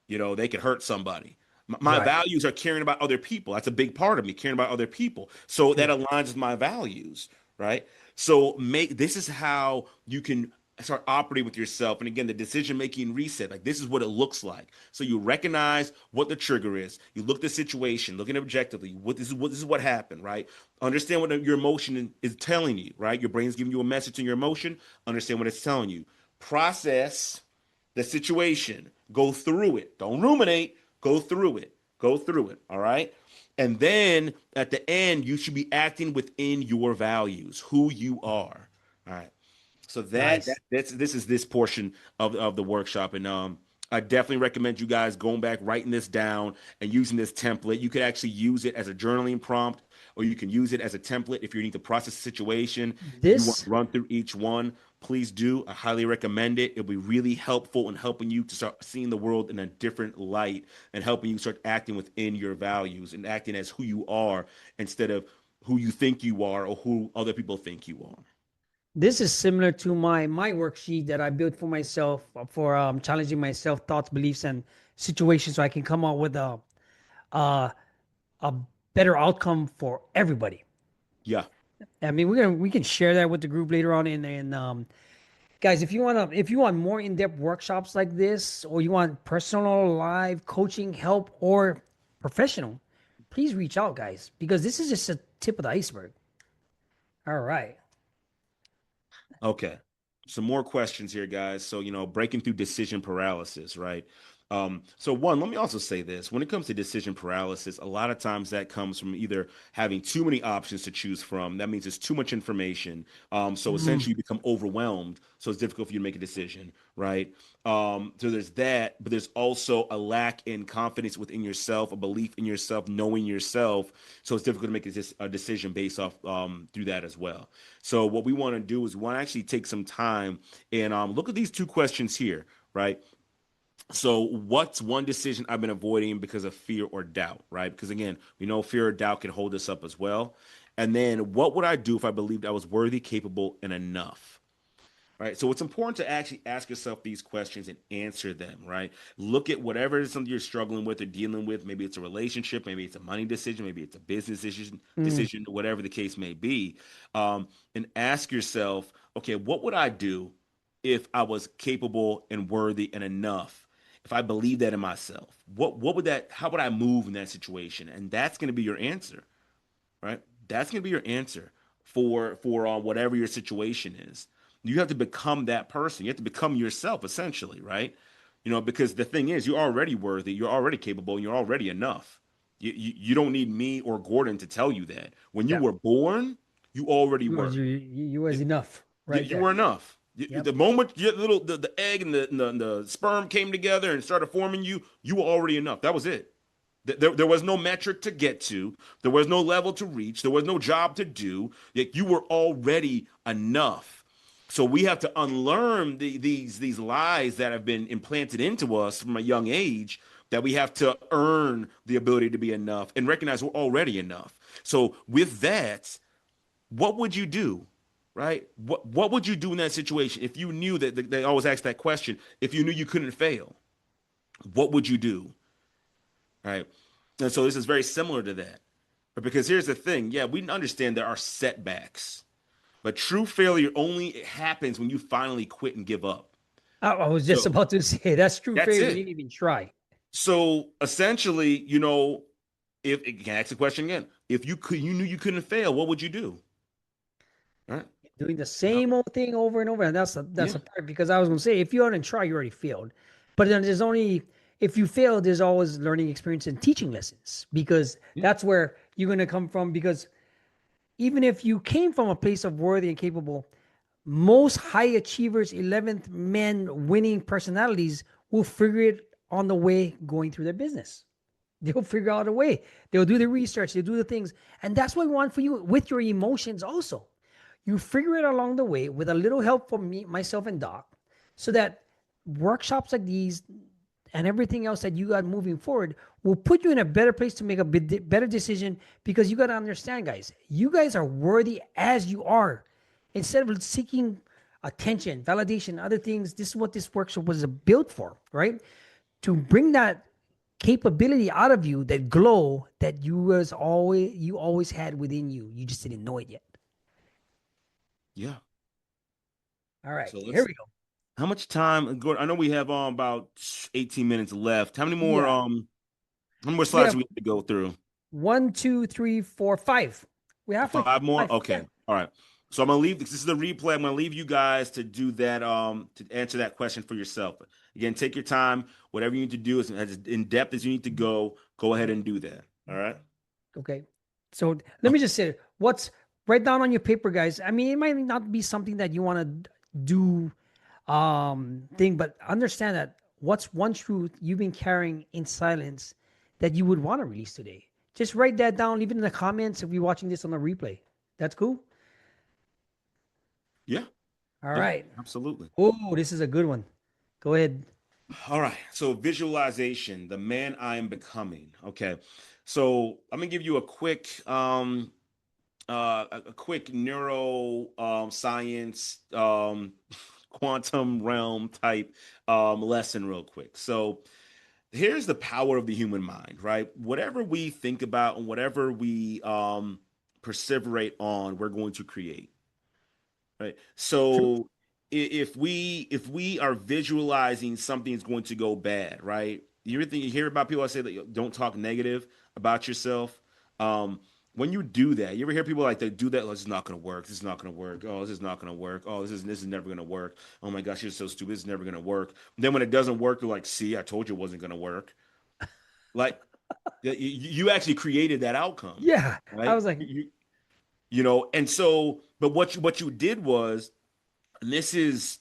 Speaker 1: They could hurt somebody. My
Speaker 2: Right.
Speaker 1: values are caring about other people. That's a big part of me, caring about other people. So that
Speaker 2: True.
Speaker 1: aligns with my values, right? So this is how you can start operating with yourself. And again, the decision making reset, like this is what it looks like. So you recognize what the trigger is. You look at the situation, looking objectively. This is what happened, right? Understand what your emotion is telling you, right? Your brain's giving you a message in your emotion. Understand what it's telling you. Process the situation. Go through it. Don't ruminate. Go through it. Go through it. All right. And then at the end, you should be acting within your values, who you are. All right. So
Speaker 2: Nice.
Speaker 1: this is this portion of the workshop, and I definitely recommend you guys going back, writing this down, and using this template. You could actually use it as a journaling prompt, or you can use it as a template if you need to process a situation. If you want
Speaker 2: This
Speaker 1: to run through each one, please do. I highly recommend it. It'll be really helpful in helping you to start seeing the world in a different light and helping you start acting within your values and acting as who you are instead of who you think you are or who other people think you are.
Speaker 2: this is similar to my worksheet that I built for myself for challenging myself, thoughts, beliefs, and situations, so I can come out with uh, a better outcome for everybody.
Speaker 1: Yeah.
Speaker 2: I mean, we can share that with the group later on. And guys, if you want more in depth workshops like this, or you want personal live coaching help or professional, please reach out, guys, because this is just a tip of the iceberg. All right.
Speaker 1: Okay. Some more questions here, guys. So, breaking through decision paralysis, right? So one, let me also say this. When it comes to decision paralysis, a lot of times that comes from either having too many options to choose from. That means it's too much information. So
Speaker 2: Mm,
Speaker 1: essentially you become overwhelmed. So it's difficult for you to make a decision, right? So there's that, but there's also a lack in confidence within yourself, a belief in yourself, knowing yourself. So it's difficult to make a decision based off through that as well. So what we want to do is we want to actually take some time and look at these two questions here, right? So what's one decision I've been avoiding because of fear or doubt, right? Because again, we know fear or doubt can hold us up as well. And then what would I do if I believed I was worthy, capable, and enough? Right. So it's important to actually ask yourself these questions and answer them, right? Look at whatever it is something you're struggling with or dealing with. Maybe it's a relationship, maybe it's a money decision, maybe it's a business
Speaker 2: Mm.
Speaker 1: decision, whatever the case may be. And ask yourself, okay, what would I do if I was capable and worthy and enough? If I believe that in myself, what would that, how would I move in that situation? And that's going to be your answer, right? That's going to be your answer for whatever your situation is. You have to become that person. You have to become yourself, essentially, right? Because the thing is, you're already worthy, you're already capable, and you're already enough. You don't need me or Gordon to tell you that. When you
Speaker 2: Yeah.
Speaker 1: were born, you already
Speaker 2: You,
Speaker 1: were.
Speaker 2: you, you was enough right
Speaker 1: You were
Speaker 2: there.
Speaker 1: enough.
Speaker 2: Yep.
Speaker 1: The moment the egg and the sperm came together and started forming you, you were already enough. That was it. There was no metric to get to. There was no level to reach. There was no job to do. Like, you were already enough. So we have to unlearn these lies that have been implanted into us from a young age, that we have to earn the ability to be enough and recognize we're already enough. So with that, what would you do? Right? What would you do in that situation if you knew that they always ask that question? If you knew you couldn't fail, what would you do? Right? And so this is very similar to that. But because here's the thing, yeah, we understand there are setbacks, but true failure only happens when you finally quit and give up.
Speaker 2: I was just
Speaker 1: So
Speaker 2: about to say that's true
Speaker 1: that's
Speaker 2: favorite. We
Speaker 1: it.
Speaker 2: didn't even try.
Speaker 1: So essentially, if you can ask the question again, if you knew you couldn't fail, what would you do? Right?
Speaker 2: Doing the
Speaker 1: Uh,
Speaker 2: same old thing over and over. And that's
Speaker 1: Yeah.
Speaker 2: a part because I was gonna say if you didn't try, you already failed. But then there's only if you fail, there's always learning experience and teaching lessons because
Speaker 1: Yeah.
Speaker 2: that's where you're gonna come from. Because even if you came from a place of worthy and capable, most high achievers, 11th men winning personalities will figure it on the way going through their business. They'll figure out a way. They'll do the research, they'll do the things. And that's what we want for you with your emotions also. You figure it along the way with a little help from me, myself, and Doc, so that workshops like these and everything else that you got moving forward will put you in a better place to make a better decision because you got to understand, guys, you guys are worthy as you are. Instead of seeking attention, validation, other things, this is what this workshop was built for, right? To bring that capability out of you, that glow that you always had within you. You just didn't know it yet.
Speaker 1: Yeah.
Speaker 2: All right,
Speaker 1: So
Speaker 2: here
Speaker 1: let's.
Speaker 2: we go.
Speaker 1: How much time, Gordon? I know we have about 18 minutes left.
Speaker 2: Yeah,
Speaker 1: How many more
Speaker 2: we
Speaker 1: slides
Speaker 2: have
Speaker 1: do we have to go through?
Speaker 2: one, two, three, four, five. We're halfway.
Speaker 1: Five more?
Speaker 2: Five. Yeah.
Speaker 1: Okay. All right. So I'm gonna leave this is the replay. I'm gonna leave you guys to do that, to answer that question for yourself. Again, take your time. Whatever you need to do is as in depth as you need to go ahead and do that. All right.
Speaker 2: Okay. So let me just say what's write down on your paper, guys. I mean, it might not be something that you want to do thing, but understand that what's one truth you've been carrying in silence that you would want to release today. Just write that down, leave it in the comments if you're watching this on the replay. That's cool.
Speaker 1: Yeah.
Speaker 2: All
Speaker 1: Yeah.
Speaker 2: right.
Speaker 1: Absolutely.
Speaker 2: Oh, this is a good one. Go ahead.
Speaker 1: All right. So visualization, the man I am becoming. Okay. So I'm gonna give you a quick neuro science quantum realm type lesson real quick. So here's the power of the human mind, right? Whatever we think about and whatever we perseverate on, we're going to create, right?
Speaker 2: True.
Speaker 1: So if we are visualizing something's going to go bad, right? You hear about people that say that don't talk negative about yourself. Um, when you do that, you ever hear people like they do that? Oh, this is not going to work. This is not going to work. Oh, this is not going to work. Oh, this is never going to work. Oh my gosh, you're so stupid. This is never going to work. Then when it doesn't work, they're like, "See, I told you it wasn't going to work." Like you actually created that outcome,
Speaker 2: Yeah. I
Speaker 1: right?
Speaker 2: was like,
Speaker 1: And so, but what you did was, and this is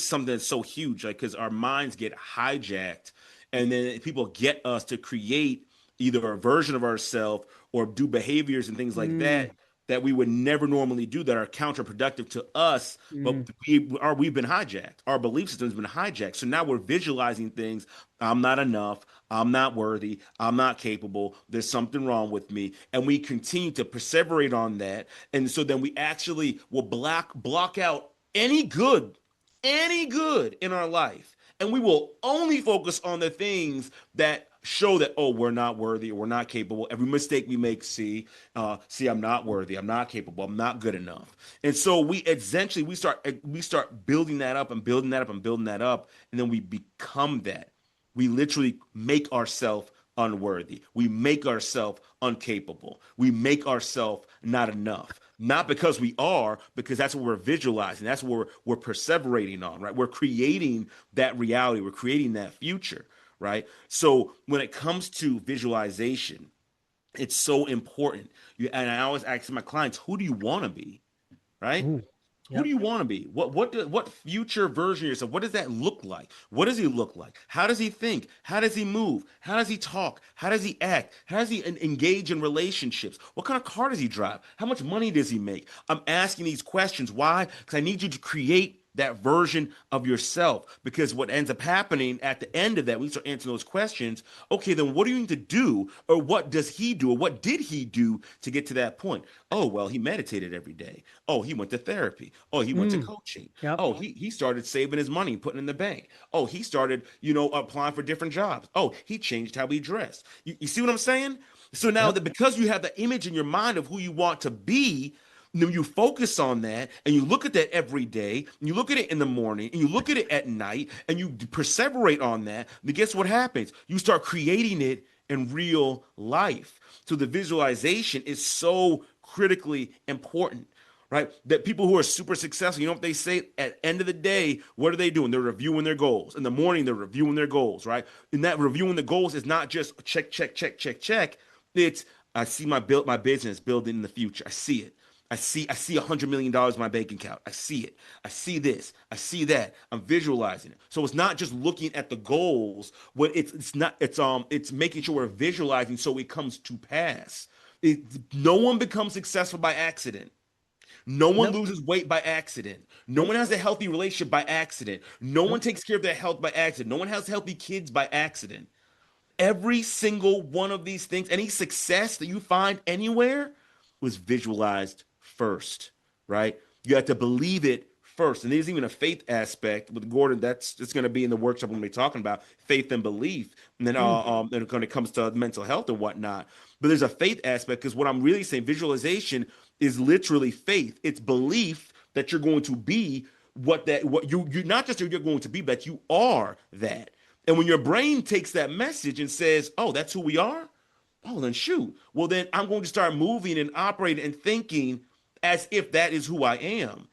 Speaker 1: something that's so huge, like because our minds get hijacked, and then people get us to create either a version of ourselves or do behaviors and things like
Speaker 2: mm,
Speaker 1: that we would never normally do that are counterproductive to us, but
Speaker 2: mm,
Speaker 1: we've been hijacked. Our belief system's been hijacked. So now we're visualizing things. I'm not enough. I'm not worthy. I'm not capable. There's something wrong with me. And we continue to perseverate on that. And so then we actually will block out any good any good in our life, and we will only focus on the things that show that, oh, we're not worthy or we're not capable. Every mistake we make, see, I'm not worthy, I'm not capable, I'm not good enough. And so we essentially we start building that up and building that up and building that up, and then we become that. We literally make ourselves unworthy. We make ourselves incapable. We make ourselves not enough. Not because we are, because that's what we're visualizing. That's what we're perseverating on, right? We're creating that reality. We're creating that future, right? So when it comes to visualization, it's so important. And I always ask my clients, who do you want to be, right?
Speaker 2: Ooh,
Speaker 1: Who do
Speaker 2: yep.
Speaker 1: you want to be? What future version of yourself? What does that look like? What does he look like? How does he think? How does he move? How does he talk? How does he act? How does he engage in relationships? What kind of car does he drive? How much money does he make? I'm asking these questions. Why? Because I need you to create that version of yourself, because what ends up happening at the end of that, we start answering those questions. Okay, then what do you need to do, or what does he do, or what did he do to get to that point? Oh, well, he meditated every day. Oh, he went to therapy. Oh, he went to
Speaker 2: Mm,
Speaker 1: coaching.
Speaker 2: yep.
Speaker 1: Oh, he started saving his money, putting it in the bank. Oh, he started, applying for different jobs. Oh, he changed how he dressed. You see what I'm saying? So now
Speaker 2: Yep.
Speaker 1: that, because you have the image in your mind of who you want to be, then you focus on that and you look at that every day, and you look at it in the morning, and you look at it at night, and you perseverate on that. Then guess what happens? You start creating it in real life. So the visualization is so critically important, right? That people who are super successful, you know what they say? At the end of the day, what are they doing? They're reviewing their goals. In the morning, they're reviewing their goals, right? And that reviewing the goals is not just check, check, check, check, check. It's, I see my business building in the future. I see it. I see $100 million in my bank account. I see it. I see this. I see that. I'm visualizing it. So it's not just looking at the goals. What it's not. It's making sure we're visualizing so it comes to pass. No one becomes successful by accident. No one
Speaker 2: Nope.
Speaker 1: loses weight by accident. No one
Speaker 2: Nope.
Speaker 1: has a healthy relationship by accident. No one
Speaker 2: Nope.
Speaker 1: takes care of their health by accident. No one has healthy kids by accident. Every single one of these things, any success that you find anywhere, was visualized first, right? You have to believe it first. And there's even a faith aspect with Gordon. It's going to be in the workshop when we're talking about faith and belief. And
Speaker 2: Mm,
Speaker 1: then when it comes to mental health and whatnot. But there's a faith aspect, because what I'm really saying, visualization is literally faith. It's belief that you're going to be what you're not just you're going to be, but you are that. And when your brain takes that message and says, "Oh, that's who we are," oh, then shoot. Well, then I'm going to start moving and operating and thinking as if that is who I am.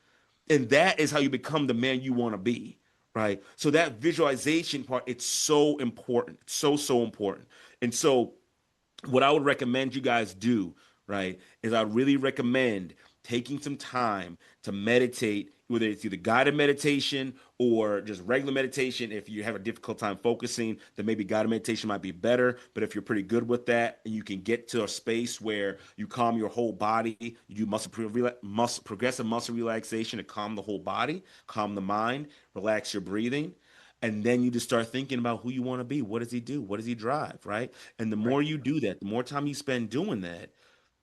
Speaker 1: And that is how you become the man you want to be, right? So that visualization part, it's so important. So, so important. And so what I would recommend you guys do, right, is I really recommend taking some time to meditate, whether it's either guided meditation or just regular meditation. If you have a difficult time focusing, then maybe guided meditation might be better. But if you're pretty good with that, and you can get to a space where you calm your whole body, you do progressive muscle relaxation to calm the whole body, calm the mind, relax your breathing, and then you just start thinking about who you want to be. What does he do? What does he drive? Right. And the more
Speaker 2: right.
Speaker 1: you do that, the more time you spend doing that,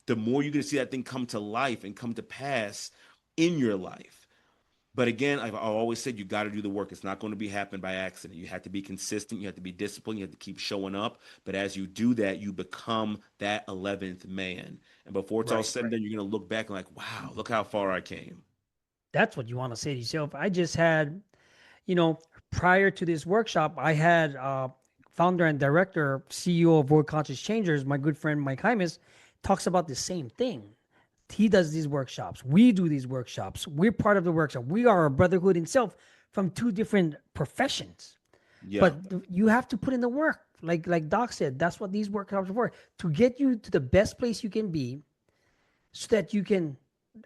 Speaker 1: the more you're going to see that thing come to life and come to pass in your life. But again, I've always said you got to do the work. It's not going to be happen by accident. You have to be consistent. You have to be disciplined. You have to keep showing up. But as you do that, you become that 11th man. And before it's all
Speaker 2: Right.
Speaker 1: said and done, you're going to look back and like, wow, look how far I came.
Speaker 2: That's what you want to say to yourself. I just had, you know, prior to this workshop, I had founder and director, CEO of World Conscious Changers, my good friend Mike Hymas, talks about the same thing. He does these workshops. We do these workshops. We're part of the workshop. We are a brotherhood itself from two different professions.
Speaker 1: Yeah.
Speaker 2: But you have to put in the work. Like Doc said, that's what these workshops are for, to get you to the best place you can be so that you can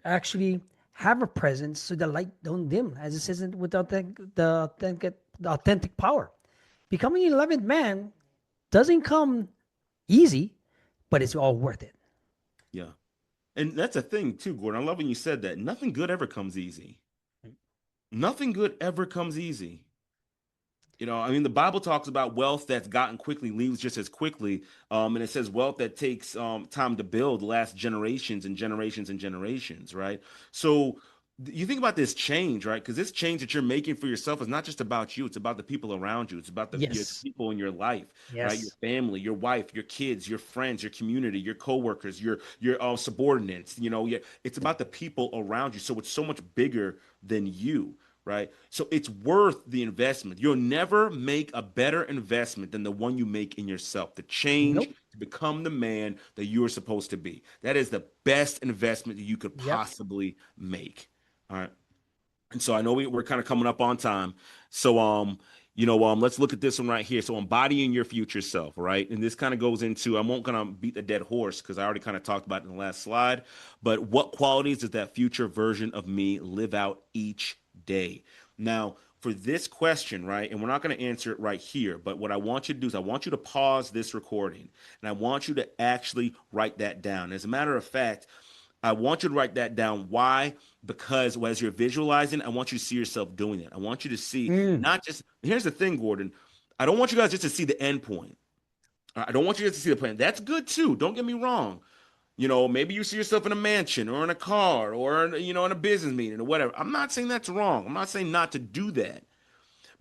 Speaker 2: actually have a presence so the light don't dim, as it says with the authentic power. Becoming an 11th man doesn't come easy, but it's all worth it.
Speaker 1: Yeah. And that's a thing too, Gordon. I love when you said that. Nothing good ever comes easy. Nothing good ever comes easy. I mean, the Bible talks about wealth that's gotten quickly leaves just as quickly. And it says wealth that takes time to build lasts generations and generations and generations, right? So you think about this change, right? Because this change that you're making for yourself is not just about you, it's about the people around you. It's about the
Speaker 2: Yes.
Speaker 1: people in your life, right? Your
Speaker 2: Yes.
Speaker 1: family, your wife, your kids, your friends, your community, your coworkers, your subordinates. It's about the people around you. So it's so much bigger than you, right? So it's worth the investment. You'll never make a better investment than the one you make in yourself. The change
Speaker 2: Nope.
Speaker 1: to become the man that you are supposed to be. That is the best investment that you could
Speaker 2: Yep.
Speaker 1: possibly make. All right. And so I know we're kind of coming up on time. So let's look at this one right here. So embodying your future self, right? And this kind of goes into, I won't gonna beat the dead horse because I already kind of talked about it in the last slide, but what qualities does that future version of me live out each day? Now, for this question, right, and we're not going to answer it right here, but what I want you to do is I want you to pause this recording and I want you to actually write that down. As a matter of fact, I want you to write that down. Why? Because as you're visualizing, I want you to see yourself doing it. I want you to see
Speaker 2: Mm,
Speaker 1: not just, here's the thing, Gordon. I don't want you guys just to see the end point. I don't want you guys to see the plan. That's good too. Don't get me wrong. Maybe you see yourself in a mansion or in a car or, in a business meeting or whatever. I'm not saying that's wrong. I'm not saying not to do that.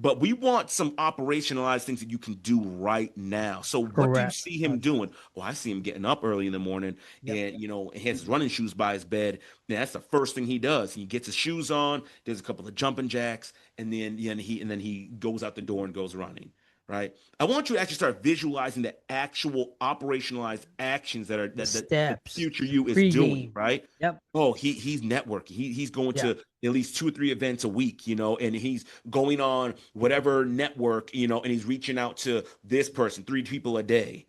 Speaker 1: But we want some operationalized things that you can do right now. So what do you
Speaker 2: correct.
Speaker 1: see him doing? Oh, I see him getting up early in the morning
Speaker 2: Yep.
Speaker 1: and he has his running shoes by his bed. And that's the first thing he does. He gets his shoes on, does a couple of jumping jacks, and then he goes out the door and goes running. Right. I want you to actually start visualizing the actual operationalized actions
Speaker 2: The
Speaker 1: that
Speaker 2: steps.
Speaker 1: future you is doing,
Speaker 2: Pre-game.
Speaker 1: right?
Speaker 2: Yep.
Speaker 1: Oh, he's networking. He's going
Speaker 2: Yeah.
Speaker 1: to at least 2 or 3 events a week, and he's going on whatever network, and he's reaching out to this person, 3 people a day.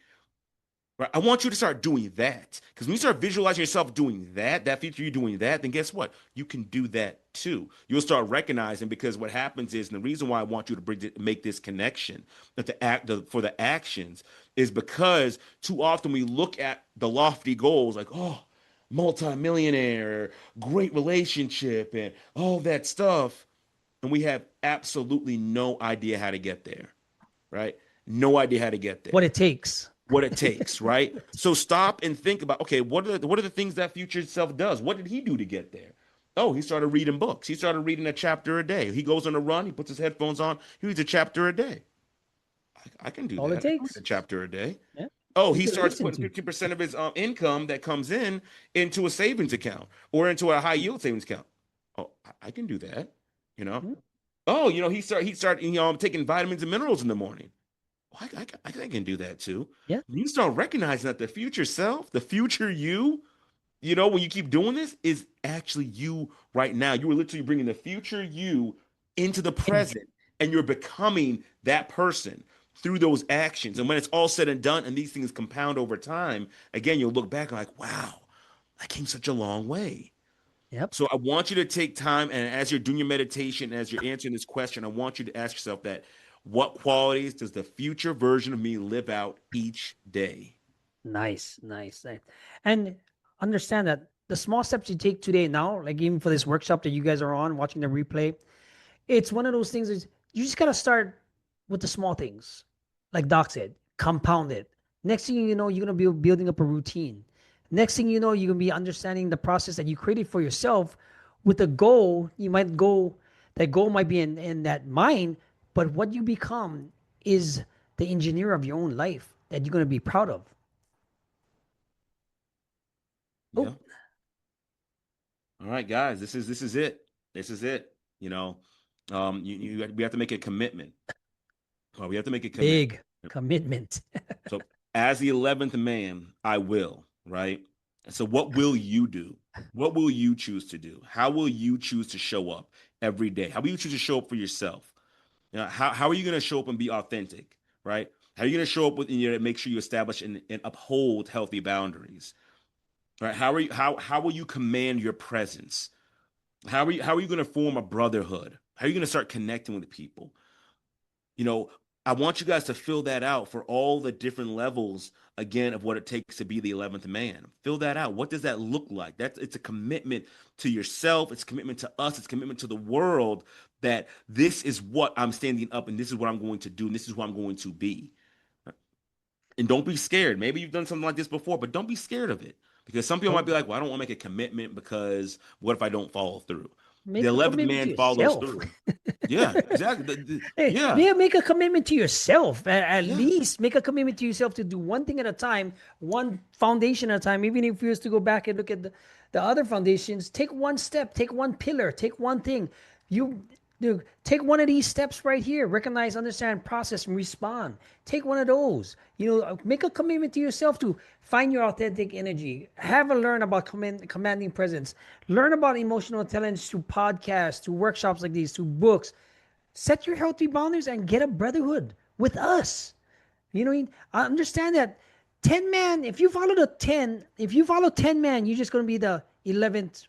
Speaker 1: Right? I want you to start doing that. Because when you start visualizing yourself doing that future you doing that, then guess what? You can do that too. You'll start recognizing because what happens is, and the reason why I want you to make this connection that for the actions is because too often we look at the lofty goals like, oh, multimillionaire, great relationship, and all that stuff. And we have absolutely no idea how to get there, right? No idea how to get
Speaker 2: What
Speaker 1: there,
Speaker 2: it takes.
Speaker 1: what it takes, right? So stop and think about, okay, what are the things that future self does? What did he do to get there? Oh, he started reading books. He started reading a chapter a day. He goes on a run. He puts his headphones on. He reads a chapter a day. I can do
Speaker 2: All it
Speaker 1: that. I can read a
Speaker 2: takes.
Speaker 1: chapter a day.
Speaker 2: Yeah.
Speaker 1: Oh,
Speaker 2: You
Speaker 1: he
Speaker 2: can
Speaker 1: starts
Speaker 2: listen
Speaker 1: putting
Speaker 2: to.
Speaker 1: 50% of his income that comes in into a savings account or into a high yield savings account. Oh, I can do that. You know.
Speaker 2: Mm,
Speaker 1: Oh, he start taking vitamins and minerals in the morning. Well, I can do that too.
Speaker 2: yeah.
Speaker 1: When you start recognizing that the future self, the future you, when you keep doing this, is actually you right now. You are literally bringing the future you into the
Speaker 2: And
Speaker 1: present, and you're becoming that person through those actions. And when it's all said and done, and these things compound over time, again, you'll look back and like, wow, I came such a long way.
Speaker 2: yep.
Speaker 1: So I want you to take time, and as you're doing your meditation, as you're answering this question, I want you to ask yourself that: what qualities does the future version of me live out each day?
Speaker 2: Nice, nice, nice. And understand that the small steps you take today now, like even for this workshop that you guys are on, watching the replay, it's one of those things is you just gotta start with the small things. Like Doc said, compound it. Next thing you know, you're gonna be building up a routine. Next thing you know, you're gonna be understanding the process that you created for yourself with a goal. That goal might be in that mind, but what you become is the engineer of your own life that you're gonna be proud of.
Speaker 1: Yeah.
Speaker 2: Oh,
Speaker 1: All right, guys, this is it. This is it. We have to make a commitment. We have to make a commitment.
Speaker 2: big commitment.
Speaker 1: So, as the 11th man, I will, right? So, what will you do? What will you choose to do? How will you choose to show up every day? How will you choose to show up for yourself? How are you going to show up and be authentic, right? How are you going to show up with, make sure you establish and uphold healthy boundaries, right? How will you command your presence? How are you going to form a brotherhood? How are you going to start connecting with people? you know, I want you guys to fill that out for all the different levels again of what it takes to be the 11th man. Fill that out. What does that look like? It's a commitment to yourself, it's a commitment to us, it's a commitment to the world that this is what I'm standing up and this is what I'm going to do and this is who I'm going to be. And don't be scared. Maybe you've done something like this before, but don't be scared of it. Because some people might
Speaker 2: Nope.
Speaker 1: be like, well, I don't want to make a commitment because what if I don't follow through? The
Speaker 2: Make a
Speaker 1: 11th
Speaker 2: commitment to
Speaker 1: man follows
Speaker 2: yourself.
Speaker 1: through. Yeah, exactly.
Speaker 2: Hey,
Speaker 1: Yeah,
Speaker 2: yeah, make a commitment to yourself. At
Speaker 1: yeah.
Speaker 2: least make a commitment to yourself to do one thing at a time, one foundation at a time. Even if you was to go back and look at the other foundations, take one step, take one pillar, take one thing. You take one of these steps right here. Recognize, understand, process, and respond. Take one of those. Make a commitment to yourself to find your authentic energy. Have a learn about commanding presence. Learn about emotional intelligence through podcasts, through workshops like these, through books. Set your healthy boundaries and get a brotherhood with us. I understand that 10 man, if you follow 10 man, you're just going to be the 11th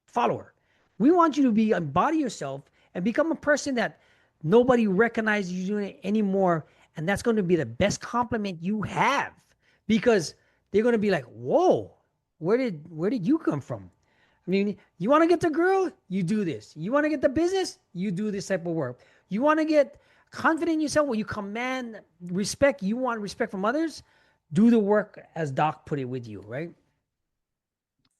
Speaker 2: follower. We want you to embody yourself and become a person that nobody recognizes you doing it anymore. And that's going to be the best compliment you have, because they're going to be like, whoa, where did you come from? I mean, you want to get the girl, you do this. You want to get the business, you do this type of work. You want to get confident in yourself where you command respect, you want respect from others, do the work as Doc put it with you, right?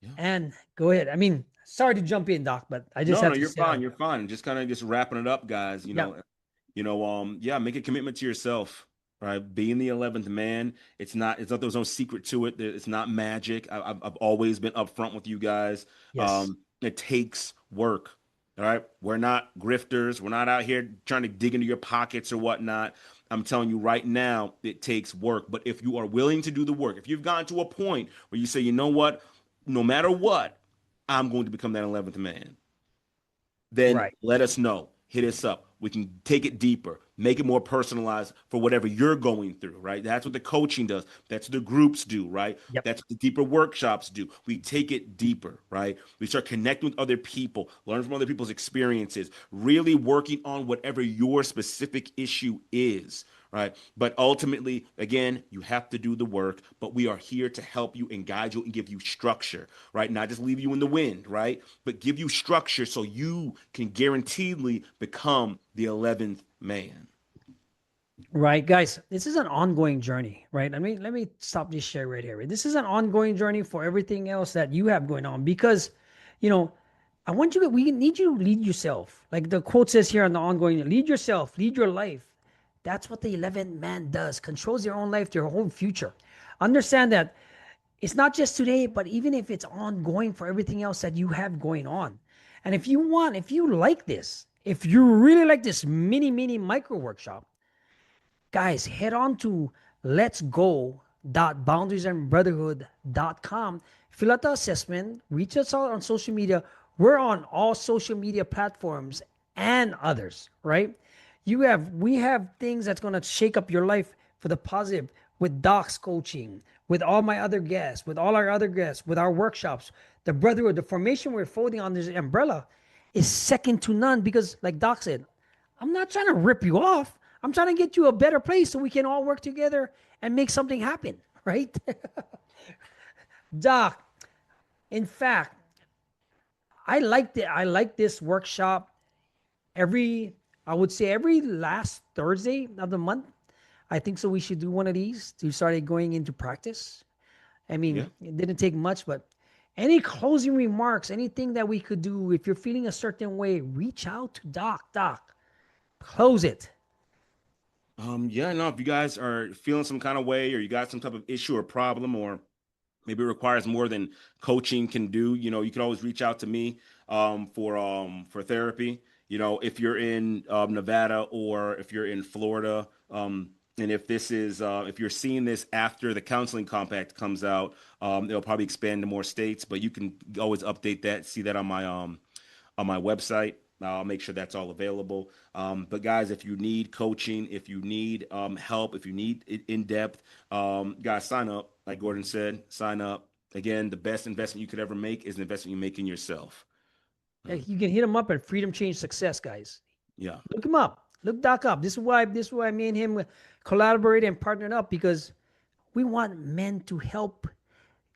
Speaker 1: Yeah.
Speaker 2: And go ahead. I mean, sorry to jump in, Doc, but I just
Speaker 1: No,
Speaker 2: have
Speaker 1: no,
Speaker 2: to
Speaker 1: you're
Speaker 2: set
Speaker 1: fine.
Speaker 2: up.
Speaker 1: You're fine. Just kind of just wrapping it up, guys.
Speaker 2: Yeah.
Speaker 1: Yeah, make a commitment to yourself. Right, being the 11th man. It's not. There's no secret to it. It's not magic. I've always been upfront with you guys.
Speaker 2: Yes.
Speaker 1: It takes work. All right, we're not grifters. We're not out here trying to dig into your pockets or whatnot. I'm telling you right now, it takes work. But if you are willing to do the work, if you've gotten to a point where you say, you know what, no matter what, I'm going to become that 11th man, then
Speaker 2: Right.
Speaker 1: let us know. Hit us up. We can take it deeper, make it more personalized for whatever you're going through, right? That's what the coaching does. That's what the groups do, right?
Speaker 2: Yep.
Speaker 1: That's what the deeper workshops do. We take it deeper, right? We start connecting with other people, learn from other people's experiences, really working on whatever your specific issue is, right? But ultimately, again, you have to do the work, but we are here to help you and guide you and give you structure, right? Not just leave you in the wind, right? But give you structure so you can guaranteedly become the 11th man.
Speaker 2: Right, guys, this is an ongoing journey, right? Let me stop this share right here. This is an ongoing journey for everything else that you have going on, because, you know, we need you to lead yourself. Like the quote says here on the ongoing, lead yourself, lead your life. That's what the 11th man does, controls their own life, their whole future. Understand that it's not just today, but even if it's ongoing for everything else that you have going on. And if you like this, if you really like this mini micro workshop, guys, head on to let's go.boundariesandbrotherhood.com. Fill out the assessment, reach us out on social media. We're on all social media platforms and others, right? We have things that's going to shake up your life for the positive, with Doc's coaching, with all my other guests, with all our other guests, with our workshops. The brotherhood, the formation we're folding on this umbrella is second to none, because like Doc said, I'm not trying to rip you off. I'm trying to get you a better place so we can all work together and make something happen, right? Doc, in fact, I like this workshop every I would say every last Thursday of the month. I think so we should do one of these to start going into practice. I
Speaker 1: Yeah.
Speaker 2: mean, it didn't take much, but any closing remarks, anything that we could do, if you're feeling a certain way, reach out to Doc. Doc, close it.
Speaker 1: Yeah, no, if you guys are feeling some kind of way or you got some type of issue or problem, or maybe it requires more than coaching can do, you can always reach out to me for therapy. If you're in Nevada or if you're in Florida, and if you're seeing this after the counseling compact comes out, they'll probably expand to more states, but you can always update that, see that on my website. I'll make sure that's all available. But guys, if you need coaching, if you need help, if you need it in depth, guys, sign up. Like Gordon said, sign up. Again, the best investment you could ever make is an investment you make in yourself.
Speaker 2: Yeah, you can hit him up at Freedom Change Success, guys.
Speaker 1: Yeah.
Speaker 2: Look him up. Look Doc up. This is why me and him collaborate and partnered up, because we want men to help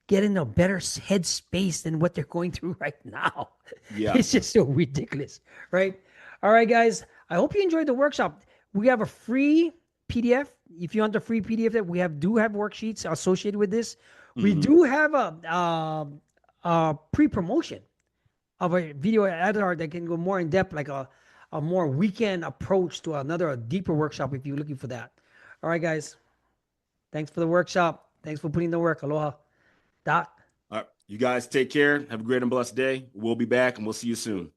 Speaker 2: get in a better headspace than what they're going through right now.
Speaker 1: Yeah.
Speaker 2: It's just so ridiculous, right? All right, guys. I hope you enjoyed the workshop. We have a free PDF. If you want the free PDF, that we do have worksheets associated with this. We
Speaker 1: Hmm.
Speaker 2: do have a pre promotion. of a video editor that can go more in depth, like a more weekend approach to another a deeper workshop if you're looking for that. All right, guys. Thanks for the workshop. Thanks for putting in the work. Aloha. Doc.
Speaker 1: All right, you guys take care. Have a great and blessed day. We'll be back and we'll see you soon.